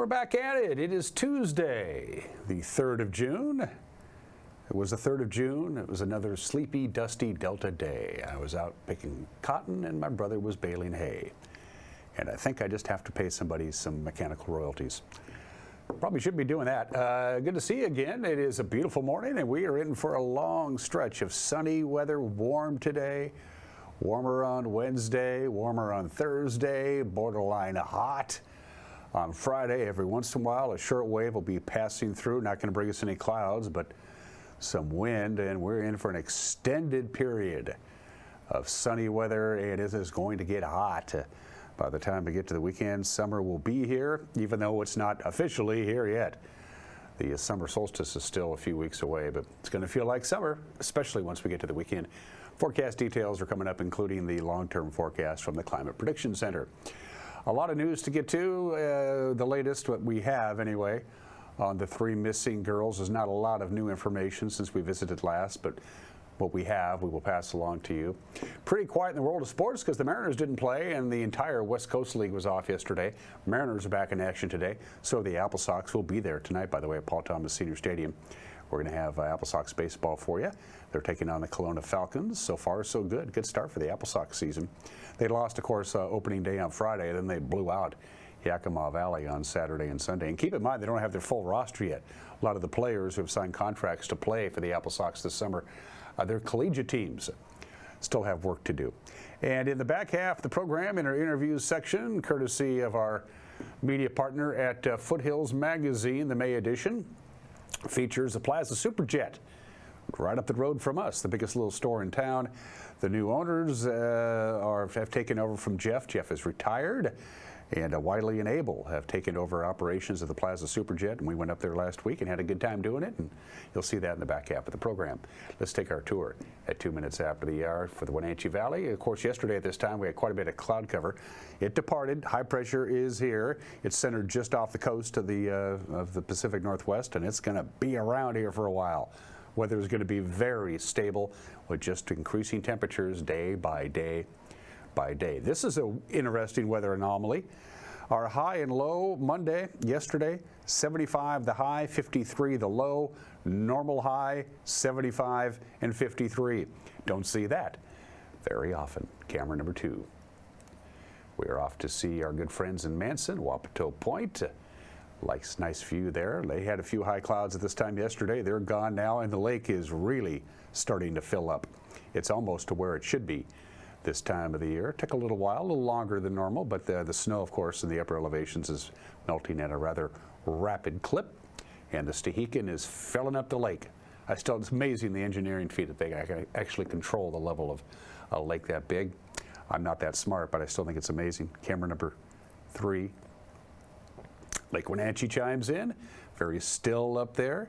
We're back at it. It is Tuesday, the 3rd of June. It was the 3rd of June. It was another sleepy, dusty Delta day. I was out picking cotton and my brother was baling hay. And I think I just have to pay somebody some mechanical royalties. Probably shouldn't be doing that. Good to see you again. It is a beautiful morning and we are in for a long stretch of sunny weather, warm today. Warmer on Wednesday, warmer on Thursday, borderline hot. On Friday, every once in a while, a short wave will be passing through, not going to bring us any clouds, but some wind, and we're in for an extended period of sunny weather, and it is going to get hot. By the time we get to the weekend, summer will be here, even though it's not officially here yet. The summer solstice is still a few weeks away, but it's going to feel like summer, especially once we get to the weekend. Forecast details are coming up, including the long-term forecast from the Climate Prediction Center. A lot of news to get to. The latest, what we have anyway, on the 3 missing girls. There's not a lot of new information since we visited last, but what we have, we will pass along to you. Pretty quiet in the world of sports because the Mariners didn't play and the entire West Coast League was off yesterday. Mariners are back in action today, so the Apple Sox will be there tonight, by the way, at Paul Thomas Senior Stadium. We're going to have Apple Sox baseball for you. They're taking on the Kelowna Falcons. So far, so good. Good start for the Apple Sox season. They lost, of course, opening day on Friday. Then they blew out Yakima Valley on Saturday and Sunday. And keep in mind, they don't have their full roster yet. A lot of the players who have signed contracts to play for the Apple Sox this summer, their collegiate teams still have work to do. And in the back half of the program, in our interviews section, courtesy of our media partner at Foothills Magazine, the May edition, features the Plaza Super Jet right up the road from us, the biggest little store in town. The new owners have taken over from Jeff. Jeff is retired, and Wiley and Abel have taken over operations of the Plaza Super Jet, and we went up there last week and had a good time doing it, and you'll see that in the back half of the program. Let's take our tour at 2 minutes after the hour for the Wenatchee Valley. Of course, yesterday at this time we had quite a bit of cloud cover. It departed. High pressure is here. It's centered just off the coast of the Pacific Northwest, and it's going to be around here for a while. Weather is going to be very stable with just increasing temperatures day by day by day. This is an interesting weather anomaly. Our high and low Monday, yesterday, 75 the high, 53 the low, normal high, 75 and 53. Don't see that very often. Camera number 2. We are off to see our good friends in Manson, Wapato Point. Nice view there. They had a few high clouds at this time yesterday. They're gone now, and the lake is really starting to fill up. It's almost to where it should be this time of the year. It took a little while, a little longer than normal, but the snow, of course, in the upper elevations is melting at a rather rapid clip, and the Stehekin is filling up the lake. It's amazing the engineering feat that they actually control the level of a lake that big. I'm not that smart, but I still think it's amazing. Camera number 3. Lake Wenatchee chimes in. Very still up there.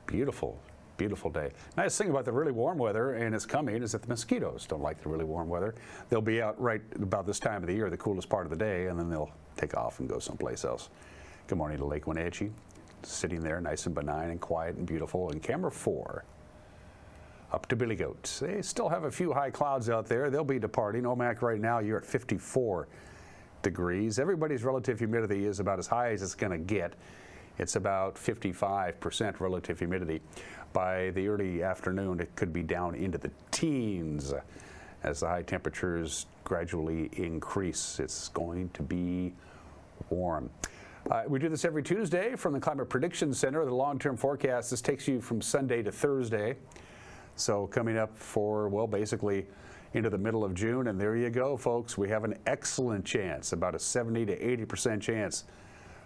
Beautiful, beautiful day. Nice thing about the really warm weather, and it's coming, is that the mosquitoes don't like the really warm weather. They'll be out right about this time of the year, the coolest part of the day, and then they'll take off and go someplace else. Good morning to Lake Wenatchee. Sitting there nice and benign and quiet and beautiful. And camera 4. Up to Billy Goat. They still have a few high clouds out there. They'll be departing. Omak right now, you're at 54 degrees. Everybody's relative humidity is about as high as it's going to get. It's about 55% relative humidity. By the early afternoon, it could be down into the teens as the high temperatures gradually increase. It's going to be warm. We do this every Tuesday from the Climate Prediction Center, the long-term forecast. This takes you from Sunday to Thursday. So coming up for, well, basically into the middle of June, and there you go, folks. We have an excellent chance, about a 70 to 80% chance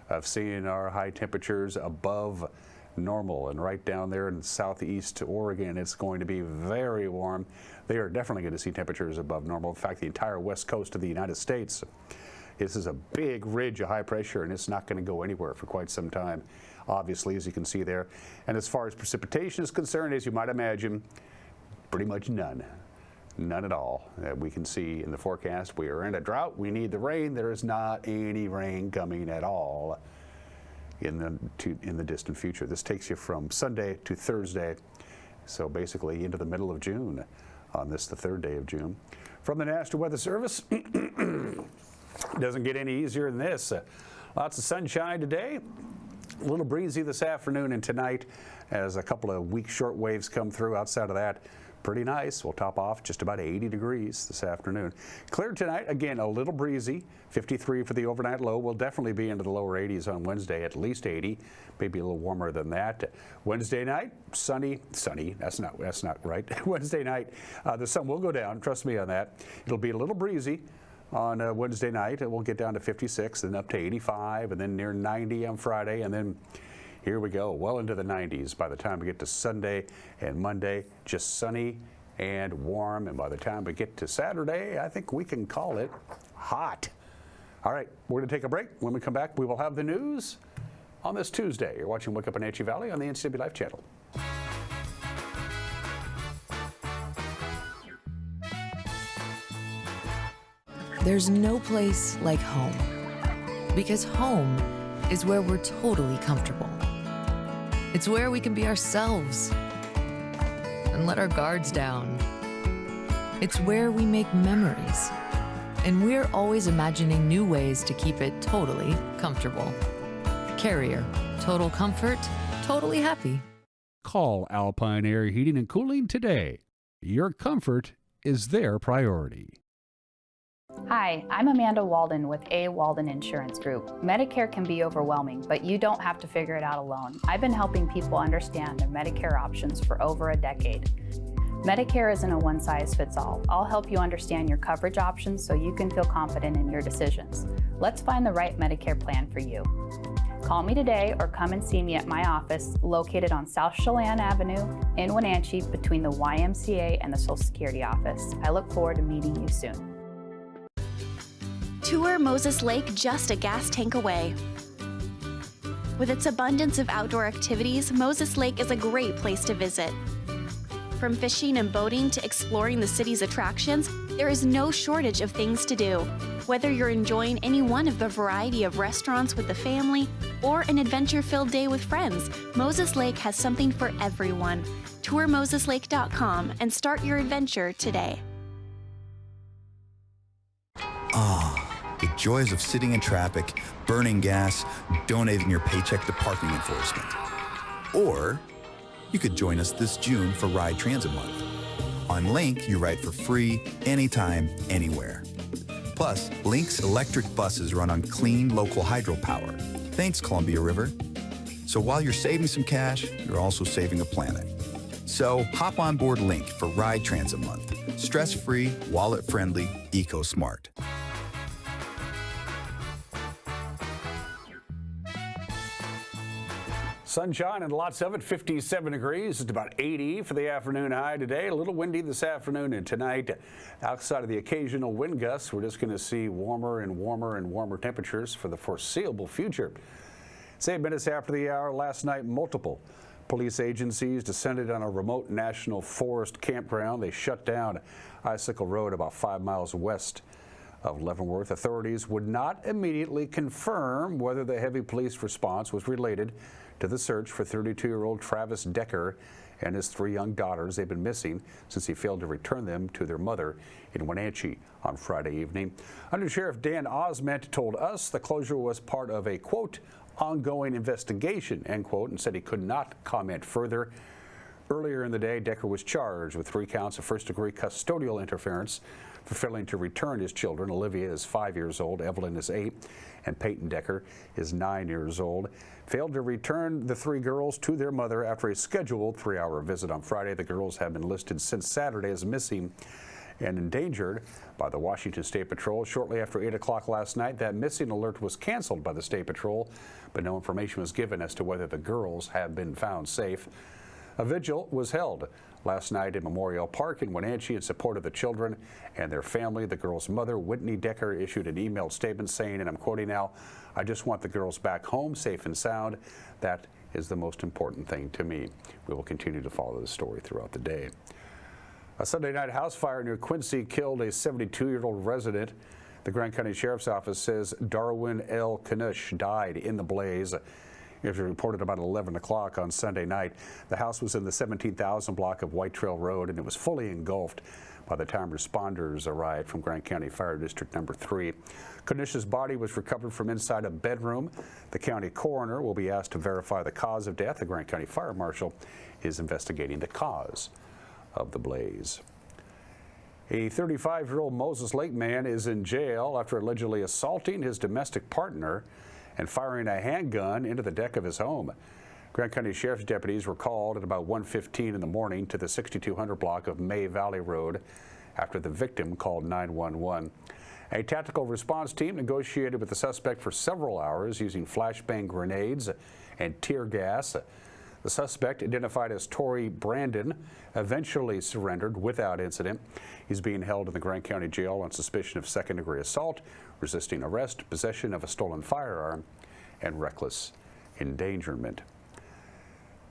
of seeing our high temperatures above normal. And right down there in southeast Oregon, it's going to be very warm. They are definitely going to see temperatures above normal. In fact, the entire west coast of the United States, this is a big ridge of high pressure, and it's not going to go anywhere for quite some time, obviously, as you can see there. And as far as precipitation is concerned, as you might imagine, pretty much none. None at all that we can see in the forecast. We are in a drought. We need the rain. There is not any rain coming at all in the distant future. This takes you from Sunday to Thursday, so basically into the middle of June on this, the 3rd day of June. From the National Weather Service, doesn't get any easier than this. Lots of sunshine today. A little breezy this afternoon and tonight as a couple of weak short waves come through. Outside of that, pretty nice. We'll top off just about 80 degrees this afternoon. Clear tonight, again, a little breezy. 53 for the overnight low. We'll definitely be into the lower 80s on Wednesday, at least 80, maybe a little warmer than that. Wednesday night, sunny, that's not right. Wednesday night, the sun will go down, trust me on that. It'll be a little breezy on Wednesday night. It will get down to 56, then up to 85, and then near 90 on Friday, and then here we go, well into the 90s by the time we get to Sunday and Monday. Just sunny and warm, and by the time we get to Saturday, I think we can call it hot. All right, we're going to take a break. When we come back, we will have the news on this Tuesday. You're watching Wake Up Wenatchee Valley on the NCWLIFE channel. There's no place like home, because home is where we're totally comfortable. It's where we can be ourselves and let our guards down. It's where we make memories, and we're always imagining new ways to keep it totally comfortable. Carrier, total comfort, totally happy. Call Alpine Air Heating and Cooling today. Your comfort is their priority. Hi, I'm Amanda Walden with A. Walden Insurance Group. Medicare can be overwhelming, but you don't have to figure it out alone. I've been helping people understand their Medicare options for over a decade. Medicare isn't a one-size-fits-all. I'll help you understand your coverage options so you can feel confident in your decisions. Let's find the right Medicare plan for you. Call me today or come and see me at my office located on South Chelan Avenue in Wenatchee between the YMCA and the Social Security office. I look forward to meeting you soon. Tour Moses Lake just a gas tank away. With its abundance of outdoor activities, Moses Lake is a great place to visit. From fishing and boating to exploring the city's attractions, there is no shortage of things to do. Whether you're enjoying any one of the variety of restaurants with the family or an adventure-filled day with friends, Moses Lake has something for everyone. TourMosesLake.com and start your adventure today. The joys of sitting in traffic, burning gas, donating your paycheck to parking enforcement. Or you could join us this June for Ride Transit Month. On Link, you ride for free, anytime, anywhere. Plus, Link's electric buses run on clean, local hydropower. Thanks, Columbia River. So while you're saving some cash, you're also saving a planet. So hop on board Link for Ride Transit Month. Stress-free, wallet-friendly, eco-smart. Sunshine and lots of it, 57 degrees. It's about 80 for the afternoon high today. A little windy this afternoon and tonight. Outside of the occasional wind gusts, we're just going to see warmer and warmer and warmer temperatures for the foreseeable future. It's 8 minutes after the hour. Last night, multiple police agencies descended on a remote national forest campground. They shut down Icicle Road about 5 miles west of Leavenworth. Authorities would not immediately confirm whether the heavy police response was related to the search for 32-year-old Travis Decker and his 3 young daughters. They've been missing since he failed to return them to their mother in Wenatchee on Friday evening. Under Sheriff Dan Osment told us the closure was part of a, quote, ongoing investigation, end quote, and said he could not comment further. Earlier in the day, Decker was charged with 3 counts of first-degree custodial interference for failing to return his children. Olivia is 5 years old, Evelyn is 8, and Peyton Decker is 9 years old. Failed to return the 3 girls to their mother after a scheduled 3-hour visit on Friday. The girls have been listed since Saturday as missing and endangered by the Washington State Patrol. Shortly after 8 o'clock last night, that missing alert was canceled by the State Patrol, but no information was given as to whether the girls have been found safe. A vigil was held last night in Memorial Park in Wenatchee in support of the children and their family. The girls' mother, Whitney Decker, issued an emailed statement saying, and I'm quoting now, "I just want the girls back home safe and sound. That is the most important thing to me." We will continue to follow the story throughout the day. A Sunday night house fire near Quincy killed a 72-year-old resident. The Grand County Sheriff's Office says Darwin L. Knush died in the blaze. It was reported about 11 o'clock on Sunday night. The house was in the 17,000 block of White Trail Road, and it was fully engulfed by the time responders arrived from Grant County Fire District Number 3. Kanish's body was recovered from inside a bedroom. The county coroner will be asked to verify the cause of death. The Grant County Fire Marshal is investigating the cause of the blaze. A 35-year-old Moses Lake man is in jail after allegedly assaulting his domestic partner and firing a handgun into the deck of his home. Grant County Sheriff's deputies were called at about 1:15 in the morning to the 6200 block of May Valley Road after the victim called 911. A tactical response team negotiated with the suspect for several hours using flashbang grenades and tear gas. The suspect, identified as Torrey Brandon, eventually surrendered without incident. He's being held in the Grant County Jail on suspicion of second-degree assault, resisting arrest, possession of a stolen firearm, and reckless endangerment.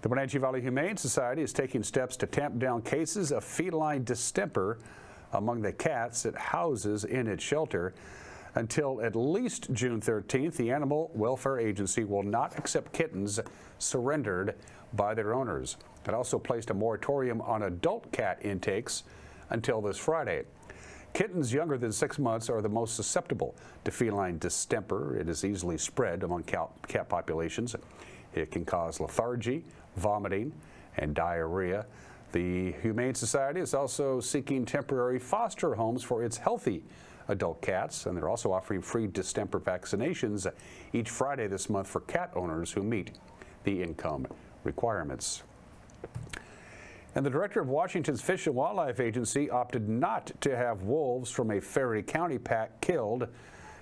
The Wenatchee Valley Humane Society is taking steps to tamp down cases of feline distemper among the cats it houses in its shelter. Until at least June 13th, the Animal Welfare Agency will not accept kittens surrendered by their owners. It also placed a moratorium on adult cat intakes until this Friday. Kittens younger than 6 months are the most susceptible to feline distemper. It is easily spread among cat populations. It can cause lethargy, vomiting, and diarrhea. The Humane Society is also seeking temporary foster homes for its healthy adult cats, and they're also offering free distemper vaccinations each Friday this month for cat owners who meet the income requirements. And the director of Washington's Fish and Wildlife Agency opted not to have wolves from a Ferry County pack killed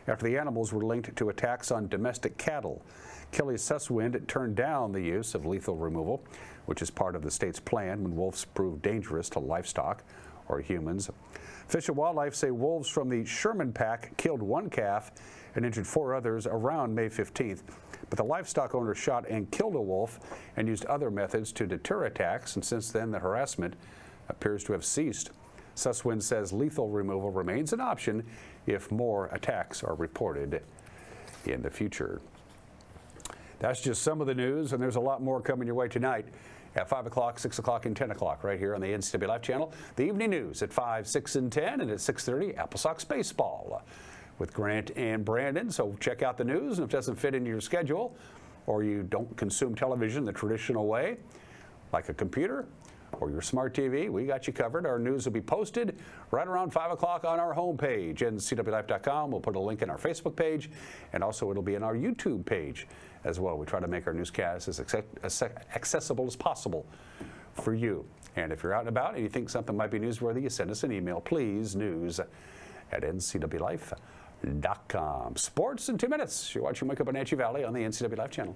after the animals were linked to attacks on domestic cattle. Kelly Susswind turned down the use of lethal removal, which is part of the state's plan when wolves prove dangerous to livestock or humans. Fish and Wildlife say wolves from the Sherman pack killed one calf and injured 4 others around May 15th. But the livestock owner shot and killed a wolf and used other methods to deter attacks, and since then the harassment appears to have ceased. Susswind says lethal removal remains an option if more attacks are reported in the future. That's just some of the news, and there's a lot more coming your way tonight at 5 o'clock, 6 o'clock, and 10 o'clock right here on the NCWLIFE channel. The evening news at 5, 6, and 10, and at 6:30, Apple Sox baseball with Grant and Brandon. So check out the news, and if it doesn't fit into your schedule or you don't consume television the traditional way, like a computer or your smart TV, we got you covered. Our news will be posted right around 5 o'clock on our homepage, ncwlife.com. We'll put a link in our Facebook page, and also it'll be in our YouTube page as well. We try to make our newscasts as accessible as possible for you. And if you're out and about and you think something might be newsworthy, you send us an email, please, news@ncwlife.com. Sports in 2 minutes. You're watching Wake Up Wenatchee Valley on the NCWLIFE channel.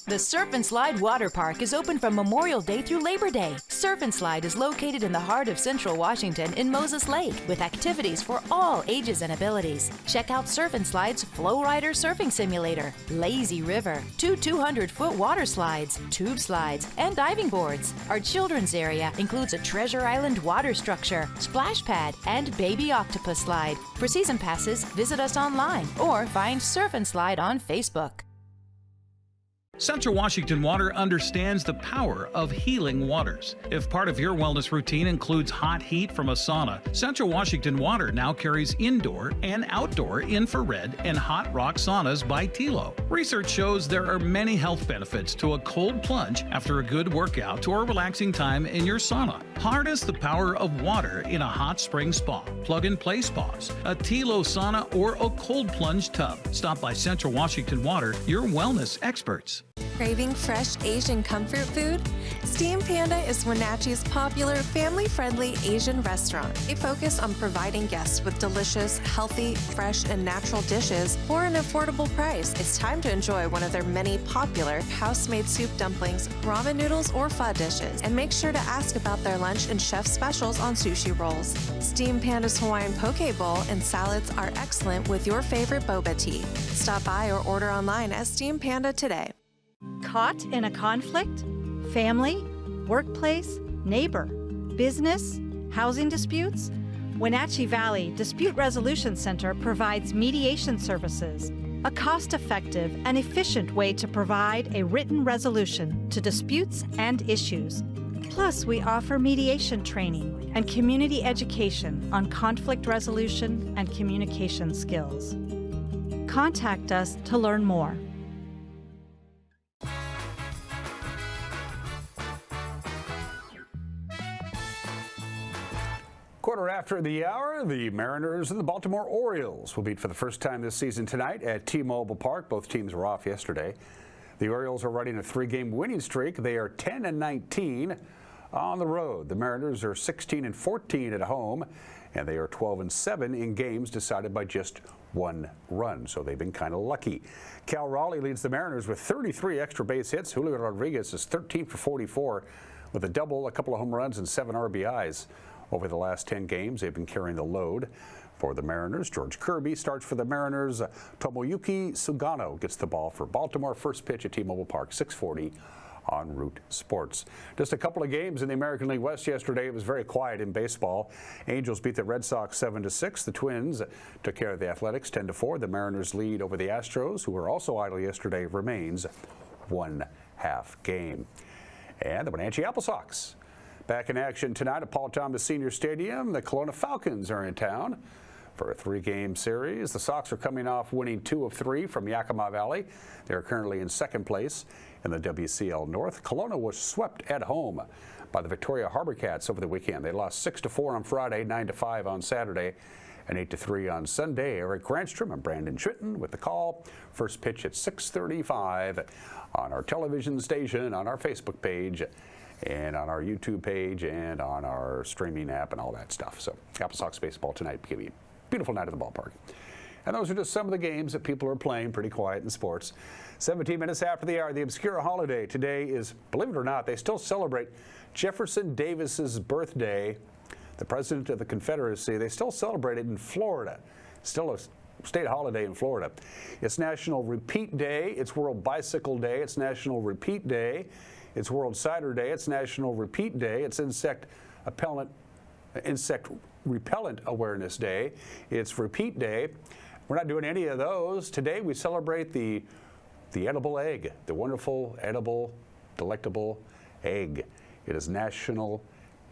The Surf and Slide Water Park is open from Memorial Day through Labor Day. Surf and Slide is located in the heart of Central Washington in Moses Lake with activities for all ages and abilities. Check out Surf and Slide's Flow Rider Surfing Simulator, Lazy River, 2 200-foot water slides, tube slides, and diving boards. Our children's area includes a Treasure Island water structure, splash pad, and baby octopus slide. For season passes, visit us online or find Surf and Slide on Facebook. Central Washington Water understands the power of healing waters. If part of your wellness routine includes hot heat from a sauna, Central Washington Water now carries indoor and outdoor infrared and hot rock saunas by Tilo. Research shows there are many health benefits to a cold plunge after a good workout or relaxing time in your sauna. Harness the power of water in a hot spring spa, plug-and-play spas, a Tilo sauna, or a cold plunge tub. Stop by Central Washington Water, your wellness experts. Craving fresh Asian comfort food? Steam Panda is Wenatchee's popular, family-friendly Asian restaurant. They focus on providing guests with delicious, healthy, fresh, and natural dishes for an affordable price. It's time to enjoy one of their many popular house-made soup dumplings, ramen noodles, or pho dishes. And make sure to ask about their lunch and chef specials on sushi rolls. Steam Panda's Hawaiian poke bowl and salads are excellent with your favorite boba tea. Stop by or order online at Steam Panda today. Caught in a conflict? Family, workplace, neighbor, business, housing disputes? Wenatchee Valley Dispute Resolution Center provides mediation services, a cost-effective and efficient way to provide a written resolution to disputes and issues. Plus, we offer mediation training and community education on conflict resolution and communication skills. Contact us to learn more. Quarter after the hour, the Mariners and the Baltimore Orioles will meet for the first time this season tonight at T-Mobile Park. Both teams were off yesterday. The Orioles are riding a 3-game winning streak. They are 10-19 on the road. The Mariners are 16-14 at home, and they are 12-7 in games decided by just 1 run. So they've been kind of lucky. Cal Raleigh leads the Mariners with 33 extra base hits. Julio Rodriguez is 13 for 44 with a double, a couple of home runs, and 7 RBIs. Over the last 10 games, they've been carrying the load for the Mariners. George Kirby starts for the Mariners. Tomoyuki Sugano gets the ball for Baltimore. First pitch at T-Mobile Park, 6:40 on Root Sports. Just a couple of games in the American League West yesterday. It was very quiet in baseball. Angels beat the Red Sox 7-6. The Twins took care of the Athletics 10-4. The Mariners' lead over the Astros, who were also idle yesterday, remains 1/2 game. And the Wenatchee Apple Sox back in action tonight at Paul Thomas Senior Stadium. The Kelowna Falcons are in town for a 3-game series. The Sox are coming off winning 2 of 3 from Yakima Valley. They're currently in second place in the WCL North. Kelowna was swept at home by the Victoria Harbor Cats over the weekend. They lost 6-4 on Friday, 9-5 on Saturday, and 8-3 on Sunday. Eric Granstrom and Brandon Schwitten with the call. First pitch at 6:35 on our television station, on our Facebook page, and on our YouTube page, and on our streaming app and all that stuff. So Apple Sox baseball tonight. Give me a beautiful night at the ballpark. And those are just some of the games that people are playing. Pretty quiet in sports. 17 minutes after the hour, the obscure holiday today is, believe it or not, they still celebrate Jefferson Davis's birthday, the president of the Confederacy. They still celebrate it in Florida. Still a state holiday in Florida. It's National Repeat Day. It's World Bicycle Day. It's National Repeat Day. It's World Cider Day. It's National Repeat Day. It's Insect Repellent Awareness Day. It's Repeat Day. We're not doing any of those. Today we celebrate the edible egg, the wonderful, edible, delectable egg. It is National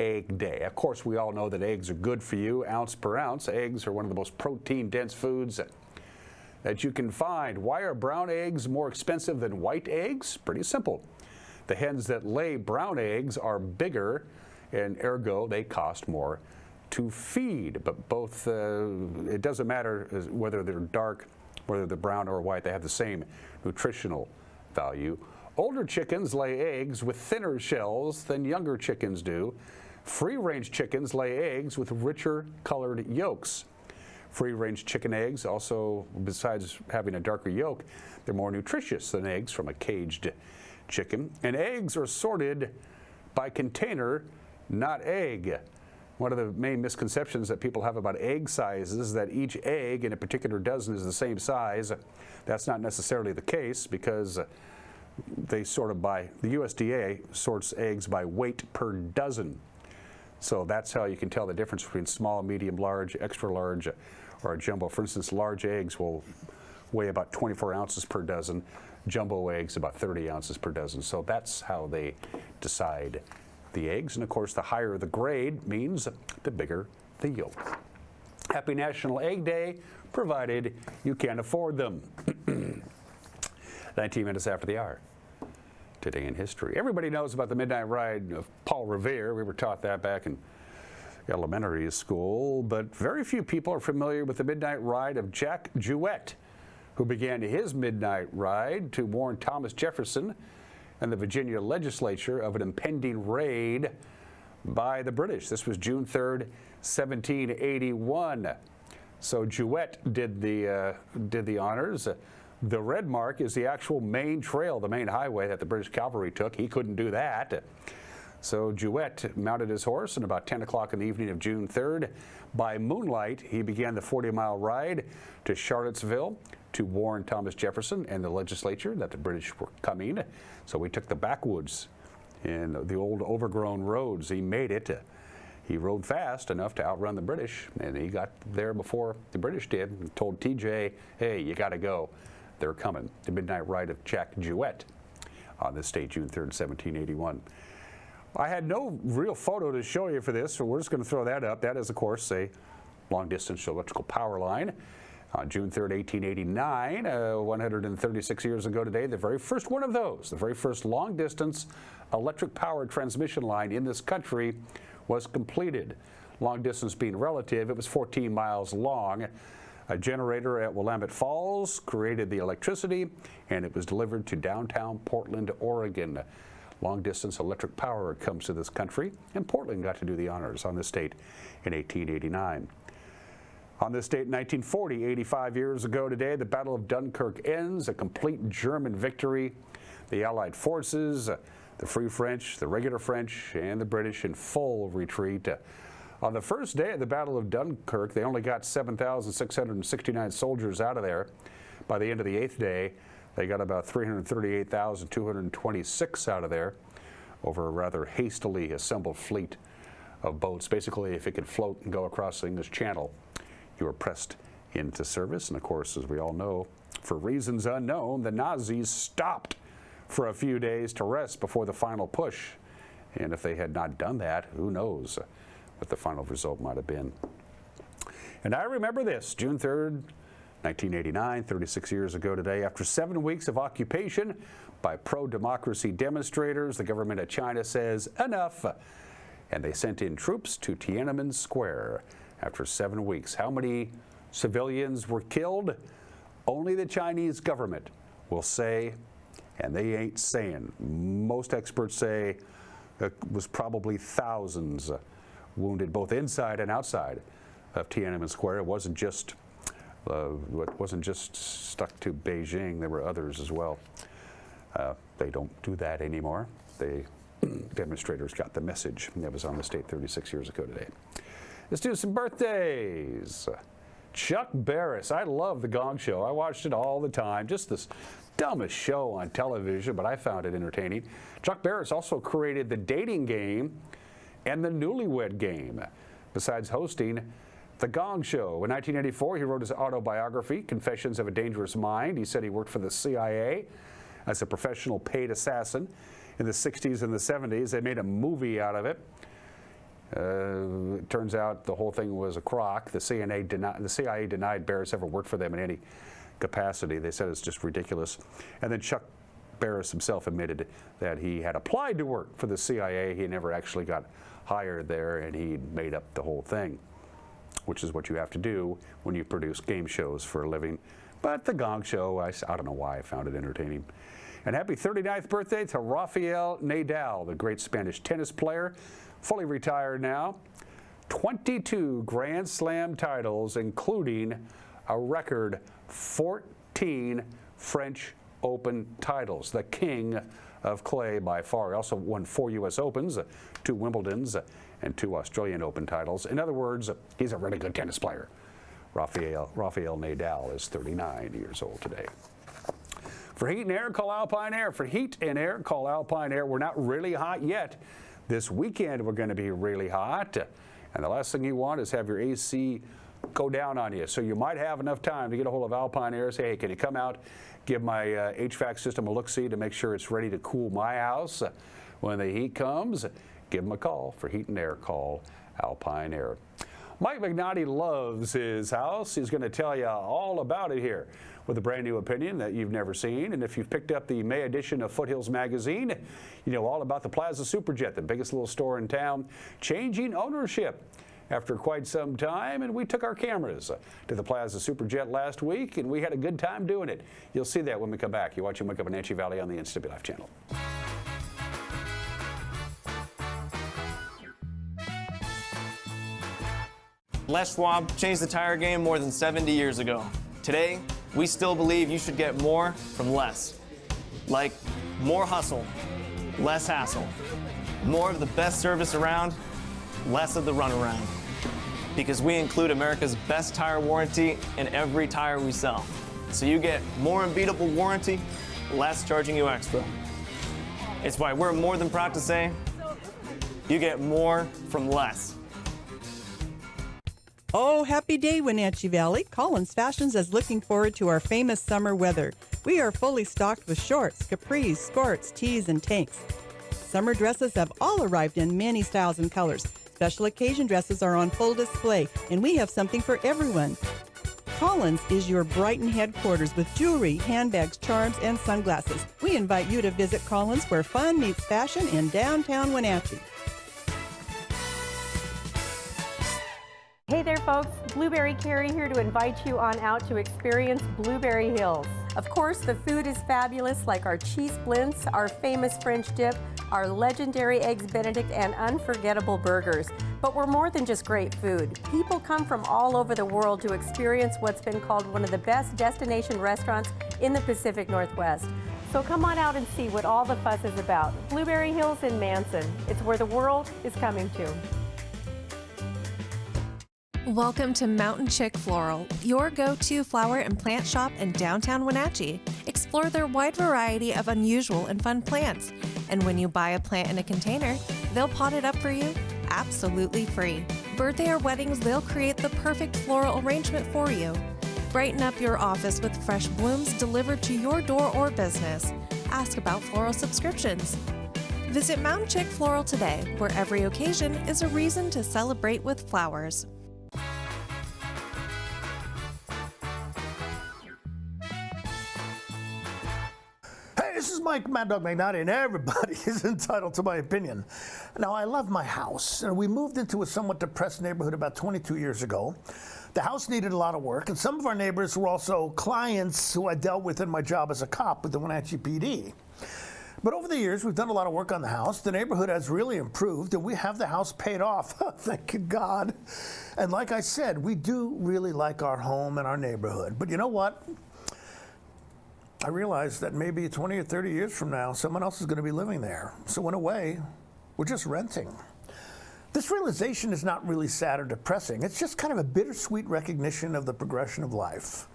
Egg Day. Of course, we all know that eggs are good for you, ounce per ounce. Eggs are one of the most protein-dense foods that you can find. Why are brown eggs more expensive than white eggs? Pretty simple. The hens that lay brown eggs are bigger, and ergo, they cost more to feed. But both, it doesn't matter whether they're dark, whether they're brown or white, they have the same nutritional value. Older chickens lay eggs with thinner shells than younger chickens do. Free-range chickens lay eggs with richer colored yolks. Free-range chicken eggs also, besides having a darker yolk, they're more nutritious than eggs from a caged chicken. And eggs are sorted by container, not egg. One of the main misconceptions that people have about egg sizes is that each egg in a particular dozen is the same size. That's not necessarily the case, because they sort it by, the USDA sorts eggs by weight per dozen. So that's how you can tell the difference between small, medium, large, extra large, or a jumbo. For instance, large eggs will weigh about 24 ounces per dozen. Jumbo eggs about 30 ounces per dozen. So that's how they decide the eggs. And of course, the higher the grade means the bigger the yolk. Happy National Egg Day, provided you can afford them. 19 minutes after the hour. Today in history. Everybody knows about the Midnight Ride of Paul Revere. We were taught that back in elementary school, but very few people are familiar with the Midnight Ride of Jack Jouett, who began his midnight ride to warn Thomas Jefferson and the Virginia legislature of an impending raid by the British. This was June 3rd, 1781. So Jouett did the honors. The red mark is the actual main trail, the main highway that the British cavalry took. He couldn't do that. So Jouett mounted his horse, and about 10 o'clock in the evening of June 3rd, by moonlight, he began the 40-mile ride to Charlottesville to warn Thomas Jefferson and the legislature that the British were coming. So he took the backwoods and the old overgrown roads. He made it. he rode fast enough to outrun the British, and he got there before the British did and told TJ, hey, you got to go. They're coming. The midnight ride of Jack Jouett on this date, June 3rd, 1781. I had no real photo to show you for this, so we're just going to throw that up. That is, of course, a long-distance electrical power line. On June 3rd, 1889, 136 years ago today, the very first one of those, the very first long-distance electric power transmission line in this country was completed. Long distance being relative, it was 14 miles long. A generator at Willamette Falls created the electricity, and it was delivered to downtown Portland, Oregon. Long-distance electric power comes to this country, and Portland got to do the honors on this date in 1889. On this date in 1940, 85 years ago today, the Battle of Dunkirk ends, a complete German victory. The Allied forces, the Free French, the regular French, and the British in full retreat. On the first day of the Battle of Dunkirk, they only got 7,669 soldiers out of there. By the end of the 8th day, they got about 338,226 out of there over a rather hastily assembled fleet of boats. Basically, if it could float and go across the English Channel, you were pressed into service. And of course, as we all know, for reasons unknown, the Nazis stopped for a few days to rest before the final push. And if they had not done that, who knows what the final result might have been. And I remember this, June 3rd, 1989, 36 years ago today. After 7 weeks of occupation by pro-democracy demonstrators, the government of China says enough, and they sent in troops to Tiananmen Square. After 7 weeks, how many civilians were killed? Only the Chinese government will say, and they ain't saying. Most experts say it was probably thousands wounded, both inside and outside of Tiananmen Square. It wasn't just stuck to Beijing. There were others as well. They don't do that anymore. Demonstrators got the message. That was on this date 36 years ago today. Let's do some birthdays. Chuck Barris. I love The Gong Show. I watched it all the time. Just this dumbest show on television, but I found it entertaining. Chuck Barris also created the dating game and the newlywed game. Besides hosting The Gong Show. In 1984, he wrote his autobiography, Confessions of a Dangerous Mind. He said he worked for the CIA as a professional paid assassin in the 60s and the 70s. They made a movie out of it. It turns out the whole thing was a crock. The CIA denied Barris ever worked for them in any capacity. They said it's just ridiculous. And then Chuck Barris himself admitted that he had applied to work for the CIA. He never actually got hired there, and he made up the whole thing, which is what you have to do when you produce game shows for a living. But The Gong Show, I don't know why I found it entertaining. And happy 39th birthday to Rafael Nadal, the great Spanish tennis player, fully retired now. 22 Grand Slam titles, including a record 14 French Open titles. The king of clay by far. He also won 4 U.S. Opens, 2 Wimbledons, and 2 Australian Open titles. In other words, he's a really good tennis player. Rafael Nadal is 39 years old today. For heat and air, call Alpine Air. For heat and air, call Alpine Air. We're not really hot yet. This weekend, we're going to be really hot. And the last thing you want is have your AC go down on you. So you might have enough time to get a hold of Alpine Air. Say, hey, can you come out, give my HVAC system a look-see to make sure it's ready to cool my house when the heat comes? Give them a call. For heat and air, call Alpine Air. Mike McNaughty loves his house. He's going to tell you all about it here with a brand new opinion that you've never seen. And if you've picked up the May edition of Foothills Magazine, you know all about the Plaza Super Jet, the biggest little store in town, changing ownership after quite some time. And we took our cameras to the Plaza Super Jet last week, and we had a good time doing it. You'll see that when we come back. You're watching Wake Up in Wenatchee Valley on the NCWLIFE channel. Les Schwab changed the tire game more than 70 years ago. Today, we still believe you should get more from less. Like more hustle, less hassle. More of the best service around, less of the runaround. Because we include America's best tire warranty in every tire we sell. So you get more unbeatable warranty, less charging you extra. It's why we're more than proud to say, you get more from less. Oh, happy day, Wenatchee Valley. Collins Fashions is looking forward to our famous summer weather. We are fully stocked with shorts, capris, skirts, tees, and tanks. Summer dresses have all arrived in many styles and colors. Special occasion dresses are on full display, and we have something for everyone. Collins is your Brighton headquarters with jewelry, handbags, charms, and sunglasses. We invite you to visit Collins, where fun meets fashion in downtown Wenatchee. Hey there folks, Blueberry Carrie here to invite you on out to experience Blueberry Hills. Of course, the food is fabulous, like our cheese blintz, our famous French dip, our legendary Eggs Benedict, and unforgettable burgers. But we're more than just great food. People come from all over the world to experience what's been called one of the best destination restaurants in the Pacific Northwest. So come on out and see what all the fuss is about. Blueberry Hills in Manson. It's where the world is coming to. Welcome to Mountain Chick Floral, your go-to flower and plant shop in downtown Wenatchee. Explore their wide variety of unusual and fun plants. And when you buy a plant in a container, they'll pot it up for you absolutely free. Birthday or weddings, they'll create the perfect floral arrangement for you. Brighten up your office with fresh blooms delivered to your door or business. Ask about floral subscriptions. Visit Mountain Chick Floral today, where every occasion is a reason to celebrate with flowers. This is Mike Mad Dog Magnati, and everybody is entitled to my opinion. Now, I love my house. We moved into a somewhat depressed neighborhood about 22 years ago. The house needed a lot of work, and some of our neighbors were also clients who I dealt with in my job as a cop with the Wenatchee PD. But over the years, we've done a lot of work on the house. The neighborhood has really improved, and we have the house paid off. Thank you, God. And like I said, we do really like our home and our neighborhood. But you know what? I realized that maybe 20 or 30 years from now, someone else is going to be living there. So in a way, we're just renting. This realization is not really sad or depressing. It's just kind of a bittersweet recognition of the progression of life.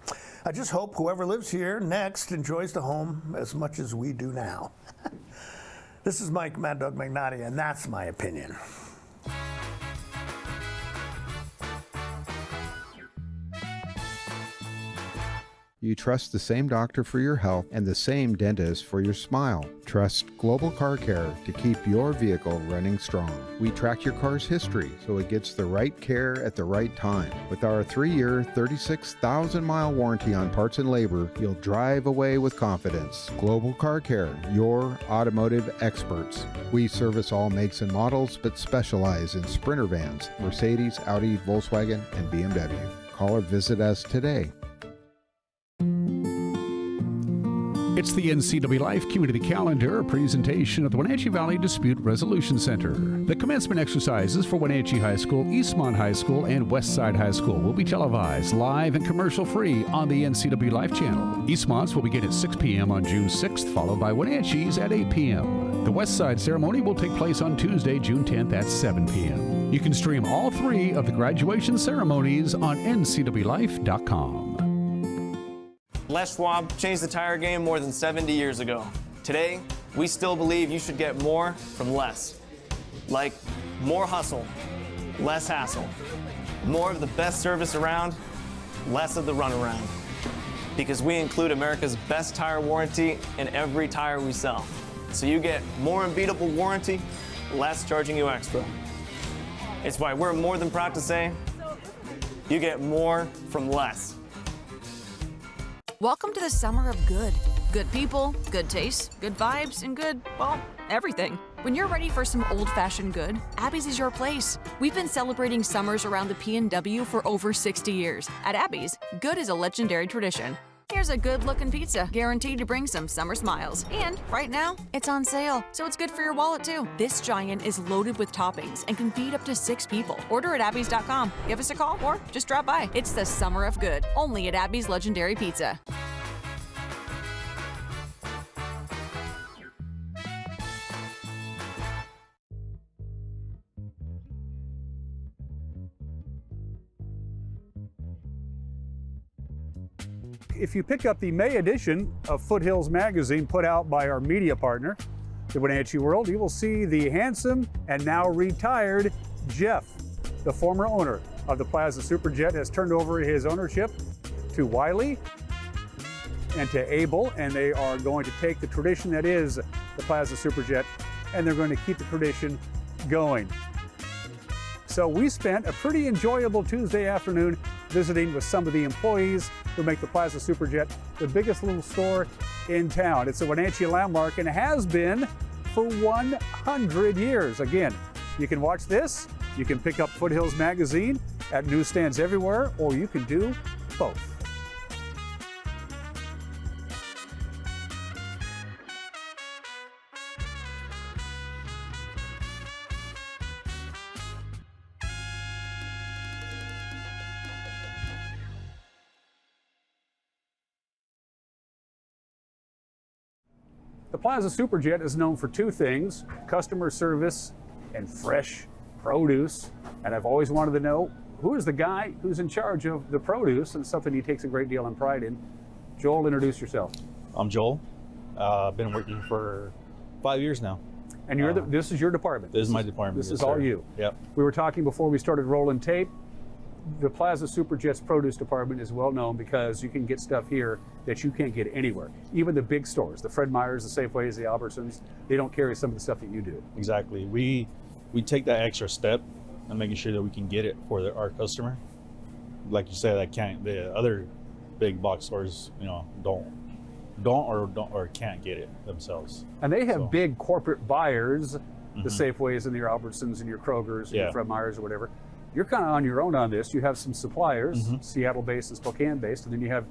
I just hope whoever lives here next enjoys the home as much as we do now. This is Mike Mad Dog Magnati, and that's my opinion. You trust the same doctor for your health and the same dentist for your smile. Trust Global Car Care to keep your vehicle running strong. We track your car's history so it gets the right care at the right time. With our 3-year, 36,000-mile warranty on parts and labor, you'll drive away with confidence. Global Car Care, your automotive experts. We service all makes and models, but specialize in Sprinter vans, Mercedes, Audi, Volkswagen, and BMW. Call or visit us today. It's the NCWLIFE Community Calendar, a presentation of the Wenatchee Valley Dispute Resolution Center. The commencement exercises for Wenatchee High School, Eastmont High School, and Westside High School will be televised live and commercial-free on the NCWLIFE channel. Eastmont's will begin at 6 p.m. on June 6th, followed by Wenatchee's at 8 p.m. The Westside ceremony will take place on Tuesday, June 10th at 7 p.m. You can stream all 3 of the graduation ceremonies on NCWLIFE.com. Les Schwab changed the tire game more than 70 years ago. Today, we still believe you should get more from less. Like more hustle, less hassle. More of the best service around, less of the runaround. Because we include America's best tire warranty in every tire we sell. So you get more unbeatable warranty, less charging you extra. It's why we're more than proud to say, you get more from less. Welcome to the summer of good. Good people, good taste, good vibes, and good, well, everything. When you're ready for some old-fashioned good, Abby's is your place. We've been celebrating summers around the P&W for over 60 years. At Abby's, good is a legendary tradition. Here's a good-looking pizza, guaranteed to bring some summer smiles. And right now, it's on sale, so it's good for your wallet too. This giant is loaded with toppings and can feed up to 6 people. Order at abbys.com. Give us a call or just drop by. It's the summer of good, only at Abby's Legendary Pizza. If you pick up the May edition of Foothills magazine put out by our media partner, the Wenatchee World, you will see the handsome and now retired Jeff, the former owner of the Plaza Super Jet has turned over his ownership to Wiley and to Abel, and they are going to take the tradition that is the Plaza Super Jet, and they're going to keep the tradition going. So we spent a pretty enjoyable Tuesday afternoon visiting with some of the employees who make the Plaza Super Jet the biggest little store in town. It's a Wenatchee landmark and has been for 100 years. Again, you can watch this, you can pick up Foothills magazine at newsstands everywhere, or you can do both. The Plaza Super Jet is known for two things: customer service and fresh produce. And I've always wanted to know, who is the guy who's in charge of the produce, and something he takes a great deal of pride in. Joel, introduce yourself. I'm Joel. I've been working for 5 years now. And you're this is your department. This is my department. This yes, is all sir. you. Yep. We were talking before we started rolling tape. The Plaza Super Jet's produce department is well known because you can get stuff here that you can't get anywhere. Even the big stores, the Fred Meyers, the Safeways, the Albertsons, they don't carry some of the stuff that you do. Exactly. We take that extra step and making sure that we can get it for our customer. Like you said, the other big box stores, don't or can't get it themselves. And they have big corporate buyers, the Safeways and your Albertsons and your Krogers and your Fred Meyers or whatever. You're kind of on your own on this. You have some suppliers, Seattle-based and Spokane-based, and then you have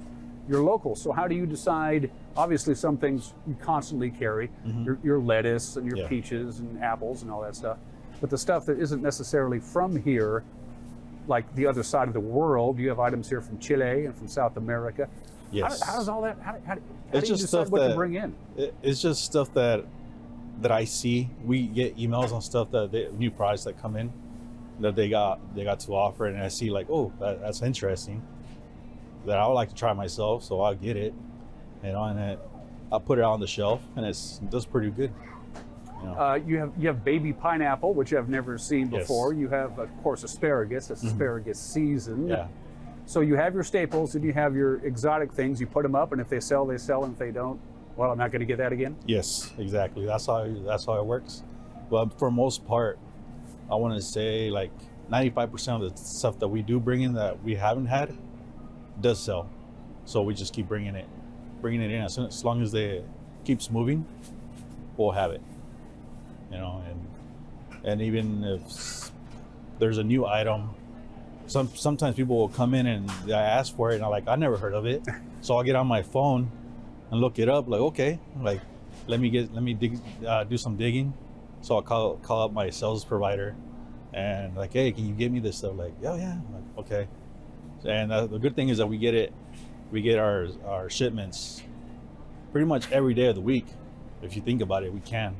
your locals. So how do you decide? Obviously, some things you constantly carry, your lettuce and your peaches and apples and all that stuff. But the stuff that isn't necessarily from here, like the other side of the world, you have items here from Chile and from South America. Yes. How does all that? How do you just decide stuff what that to bring in? It's just stuff that I see. We get emails on stuff new products that come in that they got to offer, and I see like, oh, that's interesting, that I would like to try myself, so I'll get it, and I'll put it on the shelf, and it does pretty good. You have baby pineapple, which I've never seen before. You have, of course, asparagus. It's asparagus season. Yeah. So you have your staples, and you have your exotic things. You put them up, and if they sell, they sell, and if they don't, well, I'm not going to get that again. Yes, exactly. That's how it works. But for most part, I want to say like 95% of the stuff that we do bring in that we haven't had does sell. So we just keep bringing it in. As long as it keeps moving, we'll have it. And even if there's a new item, sometimes people will come in and I ask for it, and I'm like, I never heard of it. So I'll get on my phone and look it up. Like, okay, like let me do some digging. So I'll call up my sales provider and like, hey, can you get me this stuff? Like, oh yeah. I'm like, okay. And the good thing is that we get our shipments pretty much every day of the week. If you think about it, we can.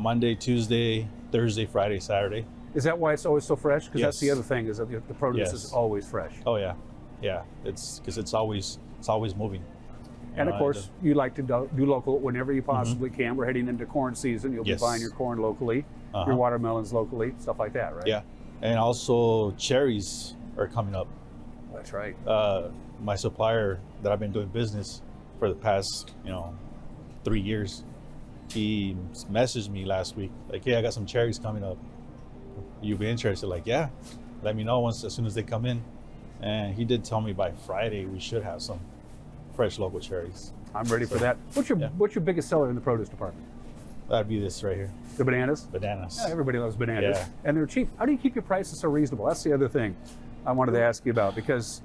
Monday, Tuesday, Thursday, Friday, Saturday. Is that why it's always so fresh? Because that's the Yes. other thing, is that the produce is always fresh. Oh yeah, yeah. It's because it's always moving. And of course, you like to do local whenever you possibly can. We're heading into corn season. You'll be buying your corn locally, your watermelons locally, stuff like that, right? Yeah, and also cherries are coming up. That's right. My supplier that I've been doing business for the past 3 years, he messaged me last week like, hey, I got some cherries coming up. You be interested? Like, yeah, let me know as soon as they come in. And he did tell me by Friday we should have some fresh local cherries. I'm ready for that. What's your biggest seller in the produce department? That'd be this right here. The bananas? Bananas. Yeah, everybody loves bananas. Yeah. And they're cheap. How do you keep your prices so reasonable? That's the other thing I wanted to ask you about, because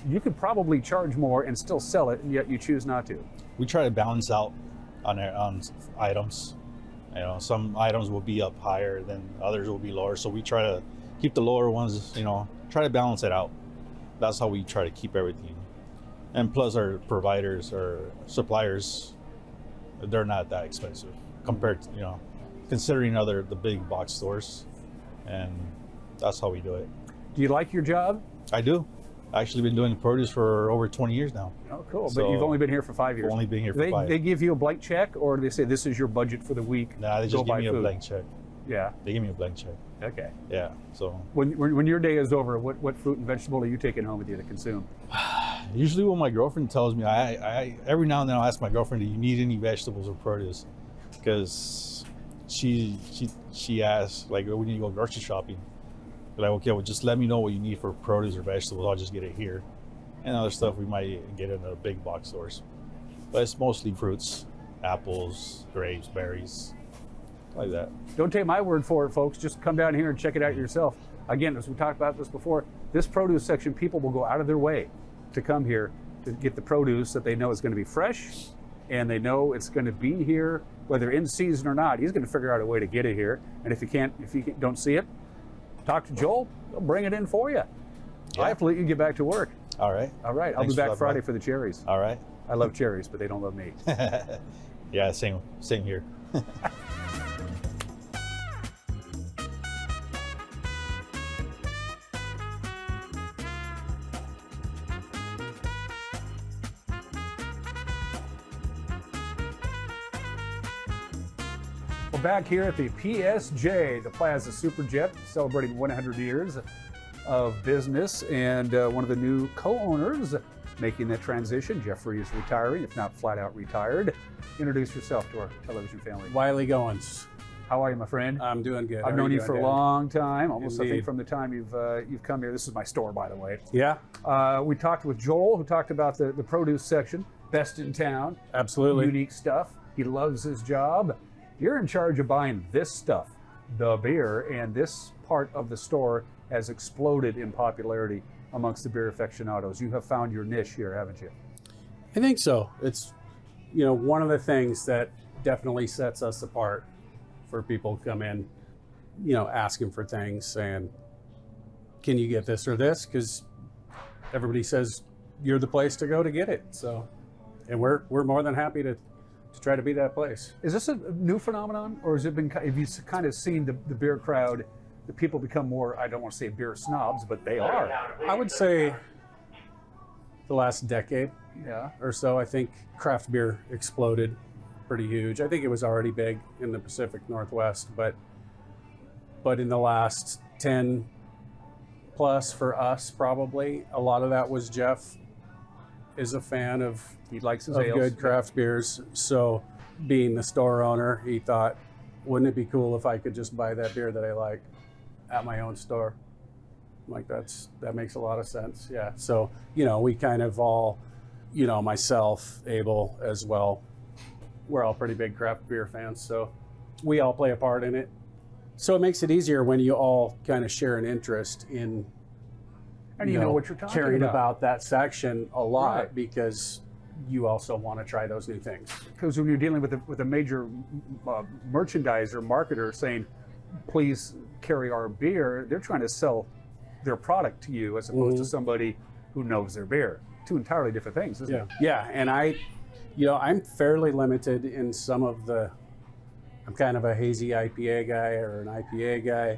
you could probably charge more and still sell it, and yet you choose not to. We try to balance out on items. Some items will be up higher than others will be lower. So we try to keep the lower ones, try to balance it out. That's how we try to keep everything. And plus our providers or suppliers, they're not that expensive compared to, considering the big box stores. And that's how we do it. Do you like your job? I do. I've actually been doing produce for over 20 years now. Oh, cool. So but you've only been here for 5 years. I've only been here for 5. They give you a blank check, or do they say this is your budget for the week? Nah, they just give me a blank check. Yeah. They give me a blank check. Okay. Yeah. So when your day is over, what fruit and vegetable are you taking home with you to consume? usually when my girlfriend tells me, I every now and then I'll ask my girlfriend, do you need any vegetables or produce? Because she asks, like, when you go grocery shopping, they're like, okay, well, just let me know what you need for produce or vegetables. I'll just get it here. And other stuff we might get in the big box stores. But it's mostly fruits, apples, grapes, berries, like that. Don't take my word for it, folks. Just come down here and check it out yourself. Again, as we talked about this before, this produce section, people will go out of their way to come here to get the produce that they know is going to be fresh, and they know it's going to be here, whether in season or not. He's going to figure out a way to get it here. And if you don't see it, talk to Joel. He'll bring it in for you. Yeah. I have to let you get back to work. All right. All right. I'll Thanks be for back stopping by. Friday for the cherries. All right. I love cherries, but they don't love me. Yeah, same here. We're back here at the PSJ, the Plaza Super Jet, celebrating 100 years of business, and one of the new co-owners making that transition. Jeffrey is retiring, if not flat out retired. Introduce yourself to our television family. Wiley Goins. How are you, my friend? I'm doing good. I've known you for a long time, almost I think Indeed. from the time you've come here. This is my store, by the way. Yeah. We talked with Joel, who talked about the produce section, best in town. Absolutely. Unique stuff. He loves his job. You're in charge of buying this stuff, the beer, and this part of the store has exploded in popularity amongst the beer aficionados. You have found your niche here, haven't you? I think so. It's, one of the things that definitely sets us apart for people who come in, asking for things, saying, can you get this or this? Because everybody says you're the place to go to get it. So, and we're more than happy to try to be that place. Is this a new phenomenon, or have you kind of seen the beer crowd, the people become more, I don't want to say beer snobs, but they are? I would say the last decade Yeah. or so, I think craft beer exploded pretty huge. I think it was already big in the Pacific Northwest, but in the last 10 plus for us, probably, a lot of that was Jeff is a fan of, He likes his of ales. good craft beers. So being the store owner, he thought, wouldn't it be cool if I could just buy that beer that I like at my own store? I'm like, that makes a lot of sense. Yeah. So, we kind of all, myself, Abel as well, we're all pretty big craft beer fans. So we all play a part in it. So it makes it easier when you all kind of share an interest in, And you know what you're talking caring about. about that section a lot, Right. because you also want to try those new things. Because when you're dealing with a major merchandiser, marketer saying, please carry our beer, they're trying to sell their product to you as opposed to somebody who knows their beer. Two entirely different things, isn't it? Yeah, and I'm fairly limited in some of I'm kind of a hazy IPA guy or an IPA guy.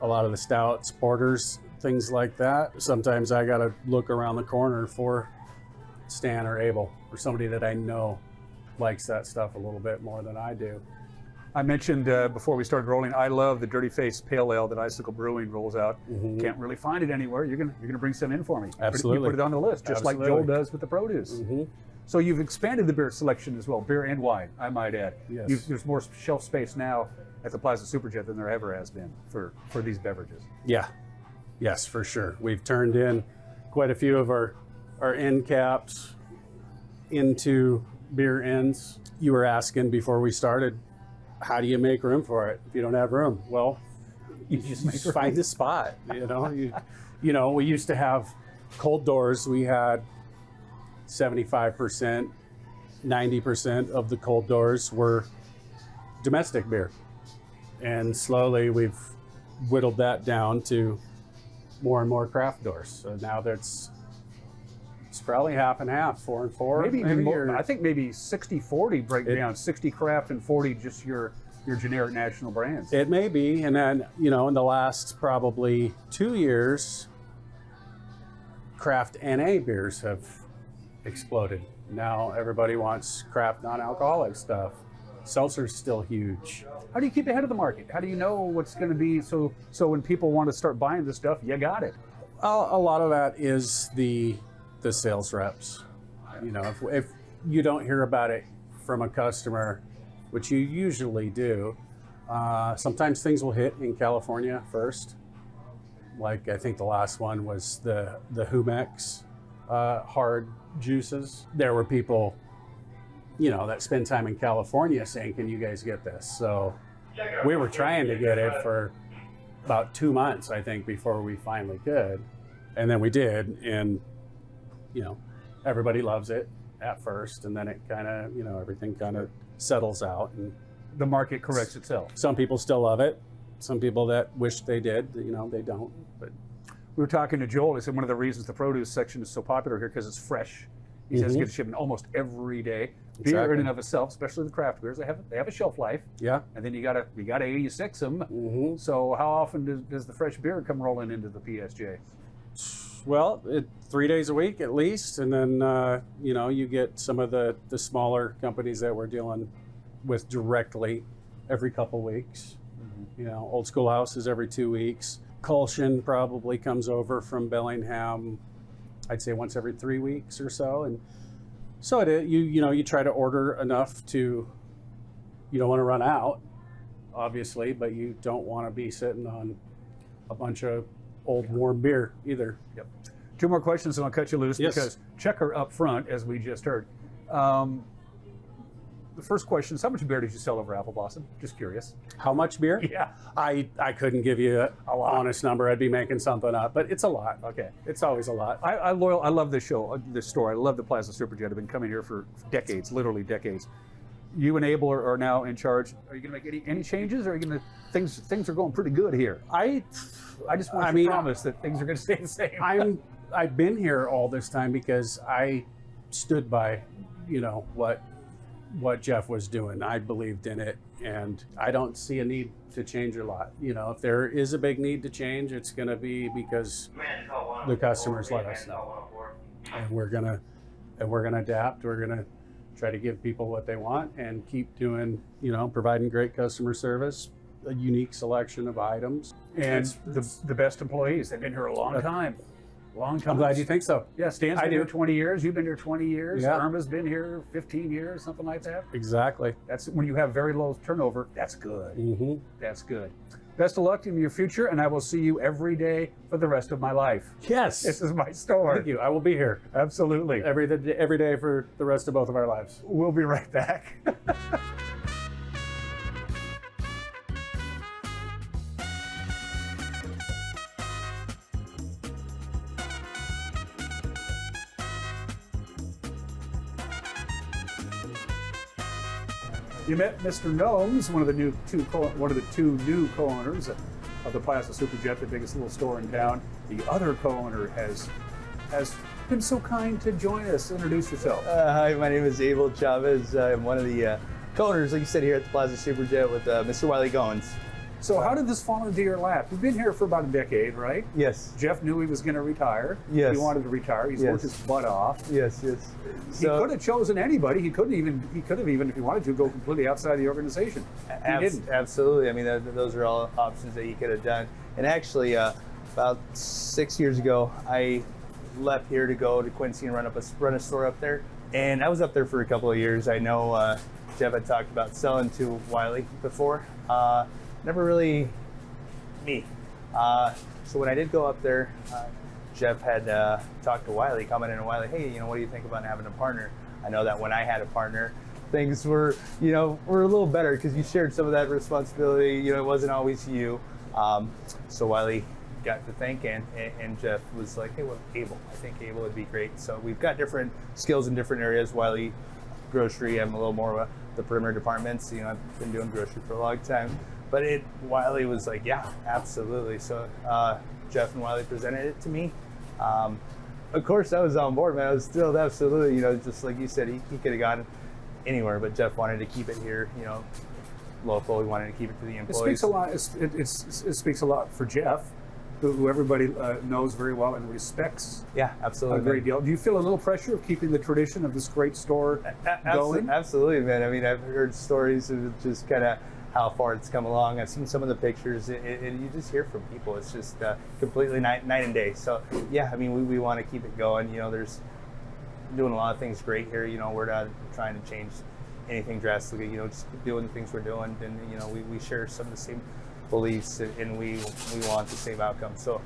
A lot of the stouts, porters, things like that. Sometimes I got to look around the corner for Stan or Abel or somebody that I know likes that stuff a little bit more than I do. I mentioned before we started rolling, I love the Dirty Face Pale Ale that Icicle Brewing rolls out. Can't really find it anywhere. You're gonna bring some in for me. Absolutely. You put it on the list, just like Joel does with the produce. So you've expanded the beer selection as well, beer and wine, I might add. Yes. There's more shelf space now at the Plaza Super Jet than there ever has been for these beverages. Yeah, yes, for sure. We've turned in quite a few of our end caps into beer ends. You were asking before we started, how do you make room for it if you don't have room? Well, you just find a spot. We used to have cold doors. We had 75%, 90% of the cold doors were domestic beer. And slowly we've whittled that down to more and more craft doors. So now it's probably half and half, 4 and 4. Maybe even more. or- I think maybe 60-40 breakdown, 60 craft and 40 just your generic national brands. It may be, and then, in the last probably 2 years, craft NA beers have exploded. Now everybody wants craft non-alcoholic stuff. Seltzer's still huge. How do you keep ahead of the market? How do you know what's going to be so when people want to start buying this stuff, you got it? A lot of that is the sales reps. You know, if you don't hear about it from a customer, which you usually do, sometimes things will hit in California first. Like I think the last one was the Humex hard juices. There were people, you know, that spend time in California saying, can you guys get this? So we were trying to get it for about 2 months, I think, before we finally could. And then we did, and, you know, everybody loves it at first, and then it kind of, you know, everything kind of settles out. And the market corrects itself. Some people still love it. Some people that wish they did, you know, they don't. But we were talking to Joel. He said one of the reasons the produce section is so popular here because it's fresh. He says it gets shipped almost every day. Beer in and of itself, especially the craft beers, they have a shelf life. Yeah. And then you gotta 86 them. So how often does the fresh beer come rolling into the PSJ? Well, 3 days a week at least, and then you know, you get some of the smaller companies that we're dealing with directly every couple weeks. You know, Old Schoolhouse is every 2 weeks. Culshan probably comes over from Bellingham, I'd say once every 3 weeks or so, and so you try to order enough to, you don't want to run out, obviously, but you don't want to be sitting on a bunch of old warm beer either. Yep. 2 more questions and I'll cut you loose because checker up front, as we just heard. The first question is, how much beer did you sell over Apple Blossom? Just curious. How much beer? Yeah. I couldn't give you an honest number. I'd be making something up, but it's a lot. Okay. It's always a lot. I love this show, this store. I love the Plaza Super Jet. I've been coming here for decades, literally decades. You and Abel are now in charge. Are you going to make any changes, or are you going to things are going pretty good here? I just want to promise that things are going to stay the same. I've been here all this time because I stood by, you know, what Jeff was doing. I believed in it, and I don't see a need to change a lot. You know, if there is a big need to change, it's going to be because the customers let us know, and we're gonna adapt. We're gonna try to give people what they want and keep doing, you know, providing great customer service, a unique selection of items, and the best employees. They've been here a long time. Long time. I'm glad you think so. Yeah, Stan's been here 20 years. You've been here 20 years. Yeah. Irma's been here 15 years, something like that. Exactly. That's when you have very low turnover. That's good. Mm-hmm. That's good. Best of luck in your future, and I will see you every day for the rest of my life. Yes. This is my store. Thank you. I will be here. Absolutely. Every day for the rest of both of our lives. We'll be right back. You met Mr. Gnomes, one of the two new co-owners of the Plaza Super Jet, the biggest little store in town. The other co-owner has been so kind to join us. Introduce yourself. Hi, my name is Abel Chavez. I'm one of the co-owners, like you said, here at the Plaza Super Jet with Mr. Wiley Goins. So how did this fall into your lap? You've been here for about a decade, right? Yes. Jeff knew he was going to retire. Yes. He wanted to retire. He's worked his butt off. Yes. He could have chosen anybody. He could have even, if he wanted to, go completely outside the organization. He didn't. Absolutely. I mean, those are all options that he could have done. And actually, about 6 years ago, I left here to go to Quincy and run a store up there. And I was up there for a couple of years. I know Jeff had talked about selling to Wiley before. Never really me. So when I did go up there, Jeff had talked to Wiley, commented on Wiley, hey, what do you think about having a partner? I know that when I had a partner, things were a little better because you shared some of that responsibility. It wasn't always you. So Wiley got to think, and Jeff was like, hey, well, Abel. I think Abel would be great. So we've got different skills in different areas. Wiley, grocery, I'm a little more of the perimeter departments. I've been doing grocery for a long time. But Wiley was like, yeah, absolutely. So Jeff and Wiley presented it to me. Of course, I was on board, man. I was still absolutely, just like you said, he could have gone anywhere, but Jeff wanted to keep it here, local. He wanted to keep it to the employees. It speaks a lot. It speaks a lot for Jeff who everybody knows very well and respects. Yeah, absolutely. A great deal. Do you feel a little pressure of keeping the tradition of this great store going? Absolutely, man. I mean, I've heard stories of just kind of how far it's come along. I've seen some of the pictures, and you just hear from people. It's just completely night and day. So, yeah, I mean, we want to keep it going. You know, there's doing a lot of things great here. You know, we're not trying to change anything drastically. You know, just keep doing the things we're doing. And, you know, we share some of the same beliefs, and we want the same outcome. So,